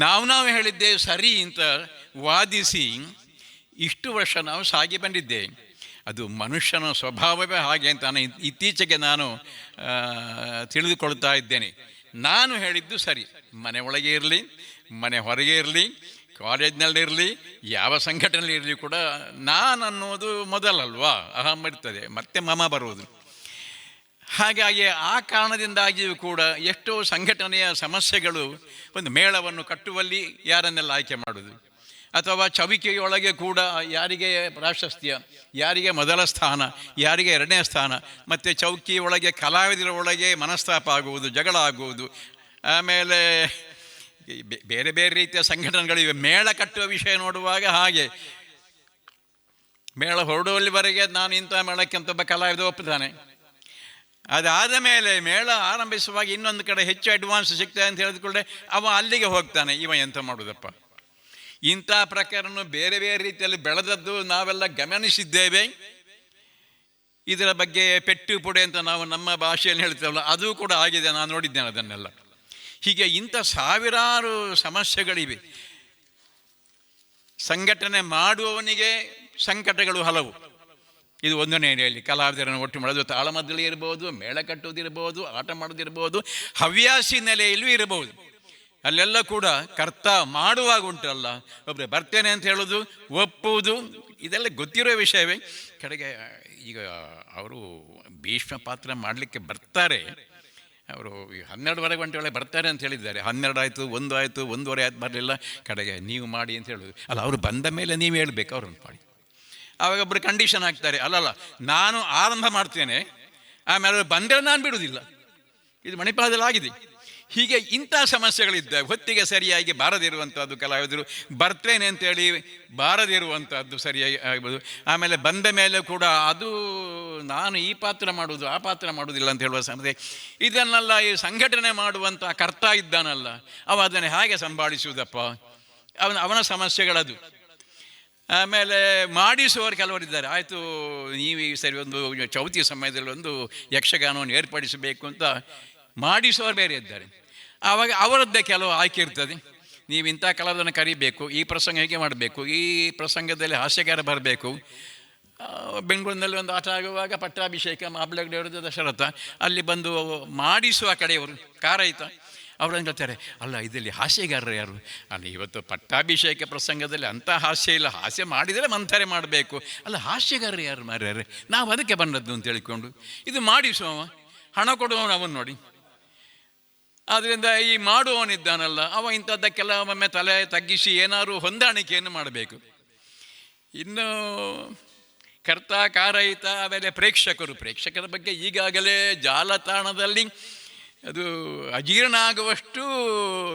[SPEAKER 4] ನಾವು ಹೇಳಿದ್ದೇವೆ ಸರಿ ಅಂತ ವಾದಿಸಿ ಇಷ್ಟು ವರ್ಷ ನಾವು ಸಾಗಿ ಬಂದಿದ್ದೇವೆ. ಅದು ಮನುಷ್ಯನ ಸ್ವಭಾವವೇ ಹಾಗೆ ಅಂತ ಇತ್ತೀಚೆಗೆ ನಾನು ತಿಳಿದುಕೊಳ್ತಾ ಇದ್ದೇನೆ. ನಾನು ಹೇಳಿದ್ದು ಸರಿ. ಮನೆ ಒಳಗೆ ಇರಲಿ, ಮನೆ ಹೊರಗೆ ಇರಲಿ, ಕಾಲೇಜ್ನಲ್ಲಿರಲಿ, ಯಾವ ಸಂಘಟನೆಯಲ್ಲಿ ಇರಲಿ ಕೂಡ ನಾನು ಅನ್ನೋದು ಮೊದಲಲ್ವಾ, ಅಹಂ ಇರ್ತದೆ, ಮತ್ತೆ ಮಮ ಬರುವುದು. ಹಾಗಾಗಿ ಆ ಕಾರಣದಿಂದಾಗಿಯೂ ಕೂಡ ಎಷ್ಟೋ ಸಂಘಟನೆಯ ಸಮಸ್ಯೆಗಳು. ಒಂದು ಮೇಳವನ್ನು ಕಟ್ಟುವಲ್ಲಿ ಯಾರನ್ನೆಲ್ಲ ಆಯ್ಕೆ ಮಾಡೋದು, ಅಥವಾ ಚೌಕಿಯೊಳಗೆ ಕೂಡ ಯಾರಿಗೆ ಪ್ರಾಶಸ್ತ್ಯ, ಯಾರಿಗೆ ಮೊದಲ ಸ್ಥಾನ, ಯಾರಿಗೆ 2ನೇ ಸ್ಥಾನ, ಮತ್ತು ಚೌಕಿ ಒಳಗೆ ಕಲಾವಿದರ ಒಳಗೆ ಮನಸ್ತಾಪ ಆಗುವುದು, ಜಗಳ ಆಗುವುದು. ಆಮೇಲೆ ಬೇರೆ ಬೇರೆ ರೀತಿಯ ಸಂಘಟನೆಗಳಿವೆ. ಮೇಳ ಕಟ್ಟುವ ವಿಷಯ ನೋಡುವಾಗ ಹಾಗೆ ಮೇಳ ಹೊರಡುವಲ್ಲಿವರೆಗೆ ನಾನು ಇಂಥ ಮೇಳಕ್ಕೆ ಅಂತ ಒಬ್ಬ ಕಲಾವಿದ ಒಪ್ಪುತ್ತಾನೆ. ಅದಾದ ಮೇಲೆ ಮೇಳ ಆರಂಭಿಸುವಾಗ ಇನ್ನೊಂದು ಕಡೆ ಹೆಚ್ಚು ಅಡ್ವಾನ್ಸ್ ಸಿಗ್ತದೆ ಅಂತ ಹೇಳಿದ್ಕೊಳ್ಳೆ ಅವ ಅಲ್ಲಿಗೆ ಹೋಗ್ತಾನೆ. ಇವ ಎಂತ ಮಾಡೋದಪ್ಪ. ಇಂಥ ಪ್ರಕರಣ ಬೇರೆ ಬೇರೆ ರೀತಿಯಲ್ಲಿ ಬೆಳೆದದ್ದು ನಾವೆಲ್ಲ ಗಮನಿಸಿದ್ದೇವೆ. ಇದರ ಬಗ್ಗೆ ಪೆಟ್ಟು ಪುಡೆ ಅಂತ ನಾವು ನಮ್ಮ ಭಾಷೆಯಲ್ಲಿ ಹೇಳ್ತೇವಲ್ಲ, ಅದು ಕೂಡ ಆಗಿದೆ. ನಾನು ನೋಡಿದ್ದೇನೆ ಅದನ್ನೆಲ್ಲ. ಹೀಗೆ ಇಂಥ ಸಾವಿರಾರು ಸಮಸ್ಯೆಗಳಿವೆ. ಸಂಘಟನೆ ಮಾಡುವವನಿಗೆ ಸಂಕಟಗಳು ಹಲವು. ಇದು ಒಂದನೇ ನೆಲೆಯಲ್ಲಿ ಕಲಾವಿದರನ್ನು ಒಟ್ಟು ಮಾಡೋದು, ತಾಳಮದ್ದಳೆ ಇರ್ಬೋದು, ಮೇಳ ಕಟ್ಟುವುದಿರ್ಬೋದು, ಆಟ ಮಾಡೋದಿರ್ಬೋದು, ಹವ್ಯಾಸಿ ನೆಲೆಯಲ್ಲೂ ಇರಬಹುದು. ಅಲ್ಲೆಲ್ಲ ಕೂಡ ಕರ್ತ ಮಾಡುವಾಗ ಉಂಟಲ್ಲ, ಒಬ್ಬರೇ ಬರ್ತೇನೆ ಅಂತ ಹೇಳೋದು, ಒಪ್ಪುವುದು, ಇದೆಲ್ಲ ಗೊತ್ತಿರೋ ವಿಷಯವೇ. ಕಡೆಗೆ ಈಗ ಅವರು ಭೀಷ್ಮ ಪಾತ್ರ ಮಾಡಲಿಕ್ಕೆ ಬರ್ತಾರೆ. ಅವರು 12 ಗಂಟೆ ಒಳಗೆ ಬರ್ತಾರೆ ಅಂತ ಹೇಳಿದ್ದಾರೆ. 12 ಆಯಿತು, 1 ಆಯಿತು, 1:15 ಆಯ್ತು, ಬರಲಿಲ್ಲ. ಕಡೆಗೆ ನೀವು ಮಾಡಿ ಅಂತ ಹೇಳೋದು. ಅಲ್ಲ, ಅವರು ಬಂದ ಮೇಲೆ ನೀವು ಹೇಳಬೇಕು ಅವ್ರನ್ನ ಮಾಡಿ. ಆವಾಗ ಒಬ್ಬರು ಕಂಡೀಷನ್ ಹಾಕ್ತಾರೆ, ಅಲ್ಲಲ್ಲ ನಾನು ಆರಂಭ ಮಾಡ್ತೇನೆ, ಆಮೇಲೆ ಅವರು ಬಂದರೆ ನಾನು ಬಿಡುವುದಿಲ್ಲ. ಇದು ಮಣಿಪಾಲದಲ್ಲಿ ಆಗಿದೆ. ಹೀಗೆ ಇಂಥ ಸಮಸ್ಯೆಗಳಿದ್ದಾಗ ಹೊತ್ತಿಗೆ ಸರಿಯಾಗಿ ಬಾರದಿರುವಂಥದ್ದು, ಕಲಾವಿದರು ಬರ್ತೇನೆ ಅಂತೇಳಿ ಬಾರದಿರುವಂಥದ್ದು ಸರಿಯಾಗಿ ಆಗ್ಬೋದು. ಆಮೇಲೆ ಬಂದ ಮೇಲೆ ಕೂಡ ಅದು ನಾನು ಈ ಪಾತ್ರ ಮಾಡೋದು, ಆ ಪಾತ್ರ ಮಾಡೋದಿಲ್ಲ ಅಂತ ಹೇಳುವ ಸಮಸ್ಯೆ. ಇದನ್ನೆಲ್ಲ ಈ ಸಂಘಟನೆ ಮಾಡುವಂಥ ಕರ್ತ ಇದ್ದಾನಲ್ಲ, ಅವ ಅದನ್ನು ಹೇಗೆ ಸಂಭಾಳಿಸುವುದಪ್ಪ, ಅವನ ಸಮಸ್ಯೆಗಳದು. ಆಮೇಲೆ ಮಾಡಿಸುವವರು ಕೆಲವರಿದ್ದಾರೆ. ಆಯಿತು, ನೀವು ಈ ಸರಿ ಒಂದು ಚೌತಿ ಸಮಯದಲ್ಲಿ ಒಂದು ಯಕ್ಷಗಾನವನ್ನು ಏರ್ಪಡಿಸಬೇಕು ಅಂತ ಮಾಡಿಸುವವರು ಬೇರೆ ಇದ್ದಾರೆ. ಆವಾಗ ಅವರದ್ದೇ ಕೆಲವು ಆಯ್ಕೆ ಇರ್ತದೆ. ನೀವು ಇಂಥ ಕಲಾವಿದನ್ನು ಕರಿಬೇಕು, ಈ ಪ್ರಸಂಗ ಹೇಗೆ ಮಾಡಬೇಕು, ಈ ಪ್ರಸಂಗದಲ್ಲಿ ಹಾಸ್ಯಗಾರ ಬರಬೇಕು. ಬೆಂಗಳೂರಿನಲ್ಲಿ ಒಂದು ಆಟ ಆಗುವಾಗ ಪಟ್ಟಾಭಿಷೇಕ, ಮಾಬ್ಲಗಡೆಯವ್ರದ್ದು ದಶರಥ, ಅಲ್ಲಿ ಬಂದು ಮಾಡಿಸುವ ಕಡೆಯವರು ಕಾರೈತ ಅವರು ಹೇಳ್ತಾರೆ, ಅಲ್ಲ ಇದರಲ್ಲಿ ಹಾಸ್ಯಗಾರರು ಯಾರು? ಅಲ್ಲ, ಇವತ್ತು ಪಟ್ಟಾಭಿಷೇಕ ಪ್ರಸಂಗದಲ್ಲಿ ಅಂಥ ಹಾಸ್ಯ ಇಲ್ಲ, ಹಾಸ್ಯ ಮಾಡಿದರೆ ಮಂಥರೆ ಮಾಡಬೇಕು. ಅಲ್ಲ, ಹಾಸ್ಯಗಾರರು ಯಾರು ಮಾರ್ಯಾರೆ? ನಾವು ಅದಕ್ಕೆ ಬಂದದ್ದು ಅಂತ ಹೇಳಿಕೊಂಡು ಇದು ಮಾಡಿಸುವ ಹಣ ಕೊಡುವವನು ಅವನು ನೋಡಿ. ಆದ್ದರಿಂದ ಈ ಮಾಡುವವನಿದ್ದಾನಲ್ಲ ಅವ ಇಂಥದ್ದಕ್ಕೆಲ್ಲ ಒಮ್ಮೆ ತಲೆ ತಗ್ಗಿಸಿ ಏನಾದರೂ ಹೊಂದಾಣಿಕೆಯನ್ನು ಮಾಡಬೇಕು. ಇನ್ನು ಕರ್ತ ಕಾರಯಿತ ಆಮೇಲೆ ಪ್ರೇಕ್ಷಕರ ಬಗ್ಗೆ ಈಗಾಗಲೇ ಜಾಲತಾಣದಲ್ಲಿ ಅದು ಅಜೀರ್ಣ ಆಗುವಷ್ಟು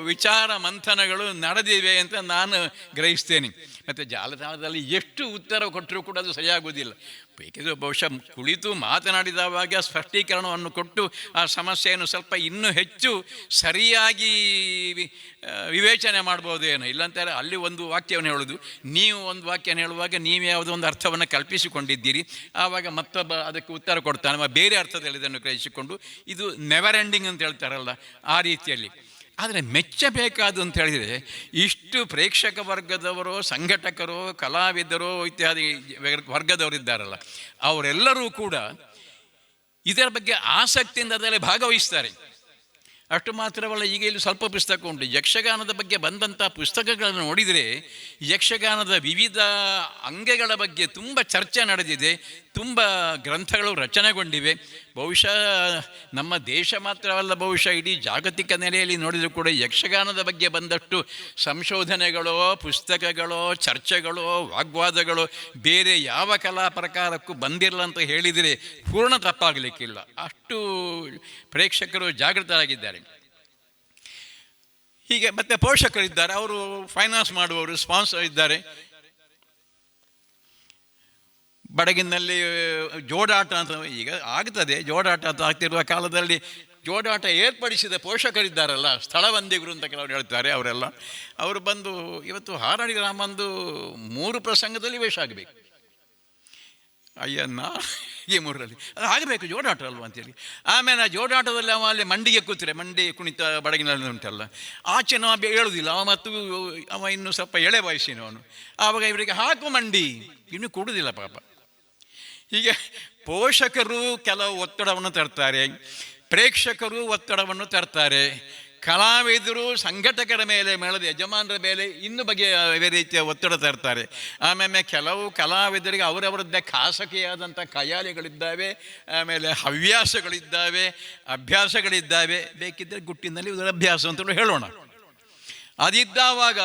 [SPEAKER 4] ವಿಚಾರ ಮಂಥನಗಳು ನಡೆದಿವೆ ಅಂತ ನಾನು ಗ್ರಹಿಸ್ತೇನೆ. ಮತ್ತು ಜಾಲತಾಣದಲ್ಲಿ ಎಷ್ಟು ಉತ್ತರ ಕೊಟ್ಟರೂ ಕೂಡ ಅದು ಸರಿಯಾಗುವುದಿಲ್ಲ. ಬೇಕಿದ್ರೆ ಬಹುಶಃ ಕುಳಿತು ಮಾತನಾಡಿದವಾಗ ಸ್ಪಷ್ಟೀಕರಣವನ್ನು ಕೊಟ್ಟು ಆ ಸಮಸ್ಯೆಯನ್ನು ಸ್ವಲ್ಪ ಇನ್ನೂ ಹೆಚ್ಚು ಸರಿಯಾಗಿ ವಿವೇಚನೆ ಮಾಡ್ಬೋದೇನೋ. ಇಲ್ಲಾಂತಾರೆ ಅಲ್ಲಿ ಒಂದು ವಾಕ್ಯವನ್ನು ಹೇಳೋದು, ನೀವು ಒಂದು ವಾಕ್ಯನ ಹೇಳುವಾಗ ನೀವು ಯಾವುದೋ ಒಂದು ಅರ್ಥವನ್ನು ಕಲ್ಪಿಸಿಕೊಂಡಿದ್ದೀರಿ, ಆವಾಗ ಮತ್ತೊಬ್ಬ ಅದಕ್ಕೆ ಉತ್ತರ ಕೊಡ್ತಾನೆ ಬೇರೆ ಅರ್ಥದಲ್ಲಿ ಇದನ್ನು ಗ್ರಹಿಸಿಕೊಂಡು, ಇದು ನೆವರ್ ಎಂಡಿಂಗ್ ಅಂತ ಹೇಳ್ತಾರಲ್ಲ ಆ ರೀತಿಯಲ್ಲಿ. ಆದರೆ ಮೆಚ್ಚಬೇಕಾದು ಅಂತ ಹೇಳಿದರೆ ಇಷ್ಟು ಪ್ರೇಕ್ಷಕ ವರ್ಗದವರು, ಸಂಘಟಕರು, ಕಲಾವಿದರು ಇತ್ಯಾದಿ ವರ್ಗದವರಿದ್ದಾರಲ್ಲ ಅವರೆಲ್ಲರೂ ಕೂಡ ಇದರ ಬಗ್ಗೆ ಆಸಕ್ತಿಯಿಂದ ಅದರಲ್ಲಿ ಭಾಗವಹಿಸ್ತಾರೆ. ಅಷ್ಟು ಮಾತ್ರವಲ್ಲ, ಈಗ ಇಲ್ಲಿ ಸ್ವಲ್ಪ ಪುಸ್ತಕ ಉಂಟು. ಯಕ್ಷಗಾನದ ಬಗ್ಗೆ ಬಂದಂಥ ಪುಸ್ತಕಗಳನ್ನು ನೋಡಿದರೆ ಯಕ್ಷಗಾನದ ವಿವಿಧ ಅಂಗಗಳ ಬಗ್ಗೆ ತುಂಬ ಚರ್ಚೆ ನಡೆದಿದೆ, ತುಂಬ ಗ್ರಂಥಗಳು ರಚನೆಗೊಂಡಿವೆ. ಬಹುಶಃ ನಮ್ಮ ದೇಶ ಮಾತ್ರವಲ್ಲ, ಬಹುಶಃ ಇಡೀ ಜಾಗತಿಕ ನೆಲೆಯಲ್ಲಿ ನೋಡಿದರೂ ಕೂಡ ಯಕ್ಷಗಾನದ ಬಗ್ಗೆ ಬಂದಷ್ಟು ಸಂಶೋಧನೆಗಳೋ, ಪುಸ್ತಕಗಳೋ, ಚರ್ಚೆಗಳೋ, ವಾಗ್ವಾದಗಳು ಬೇರೆ ಯಾವ ಕಲಾ ಪ್ರಕಾರಕ್ಕೂ ಬಂದಿರಲ್ಲ ಅಂತ ಹೇಳಿದರೆ ಪೂರ್ಣ ತಪ್ಪಾಗಲಿಕ್ಕಿಲ್ಲ. ಅಷ್ಟು ಪ್ರೇಕ್ಷಕರು ಜಾಗೃತರಾಗಿದ್ದಾರೆ. ಹೀಗೆ ಮತ್ತೆ ಪೋಷಕರಿದ್ದಾರೆ, ಅವರು ಫೈನಾನ್ಸ್ ಮಾಡುವವರು, ಸ್ಪಾನ್ಸರ್ ಇದ್ದಾರೆ. ಬಡಗಿನಲ್ಲಿ ಜೋಡಾಟ ಅಂತ ಈಗ ಆಗ್ತದೆ, ಜೋಡಾಟ ಅಂತ ಆಗ್ತಿರುವ ಕಾಲದಲ್ಲಿ ಜೋಡಾಟ ಏರ್ಪಡಿಸಿದ ಪೋಷಕರಿದ್ದಾರಲ್ಲ, ಸ್ಥಳವಂದಿಗರು ಅಂತ ಕೆಲವರು ಹೇಳ್ತಾರೆ, ಅವರೆಲ್ಲ ಅವರು ಬಂದು ಇವತ್ತು ಹಾರಾಡಿ ರಾಮಂದು 3 ಪ್ರಸಂಗದಲ್ಲಿ ವೇಷ ಆಗಬೇಕು. ಅಯ್ಯನ್ನ ಈ 3ರಲ್ಲಿ ಅದು ಆಗಬೇಕು, ಜೋಡಾಟ ಅಲ್ವ ಅಂತೇಳಿ. ಆಮೇಲೆ ಆ ಜೋಡಾಟದಲ್ಲಿ ಅವ ಅಲ್ಲಿ ಮಂಡಿಗೆ ಕೂತ್ರೆ, ಮಂಡಿ ಕುಣಿತ ಬಡಗಿನಲ್ಲಿ ಉಂಟಲ್ಲ, ಆಚೆ ನಾವು ಹೇಳುವುದಿಲ್ಲ, ಅವ ಇನ್ನೂ ಸ್ವಲ್ಪ ಎಳೆ ವಯಸ್ಸಿನವನು. ಆವಾಗ ಇವರಿಗೆ ಹಾಕು ಮಂಡಿ, ಇನ್ನೂ ಕೊಡುವುದಿಲ್ಲ ಪಾಪ. ಹೀಗೆ ಪೋಷಕರು ಕೆಲವು ಒತ್ತಡವನ್ನು ತರ್ತಾರೆ, ಪ್ರೇಕ್ಷಕರು ಒತ್ತಡವನ್ನು ತರ್ತಾರೆ, ಕಲಾವಿದರು ಸಂಘಟಕರ ಮೇಲೆ, ಮೇಳದ ಯಜಮಾನರ ಮೇಲೆ ಇನ್ನೂ ಬಗೆಯ ರೀತಿಯ ಒತ್ತಡ ತರ್ತಾರೆ. ಆಮೇಲೆ ಕೆಲವು ಕಲಾವಿದರಿಗೆ ಅವರವರದ್ದೇ ಖಾಸಗಿಯಾದಂಥ ಖಯಾಲಿಗಳಿದ್ದಾವೆ, ಆಮೇಲೆ ಹವ್ಯಾಸಗಳಿದ್ದಾವೆ, ಅಭ್ಯಾಸಗಳಿದ್ದಾವೆ. ಬೇಕಿದ್ದರೆ ಗುಟ್ಟಿನಲ್ಲಿ ಇದರ ಅಭ್ಯಾಸ ಅಂತಲೂ ಹೇಳೋಣ. ಅದಿದ್ದಾವಾಗ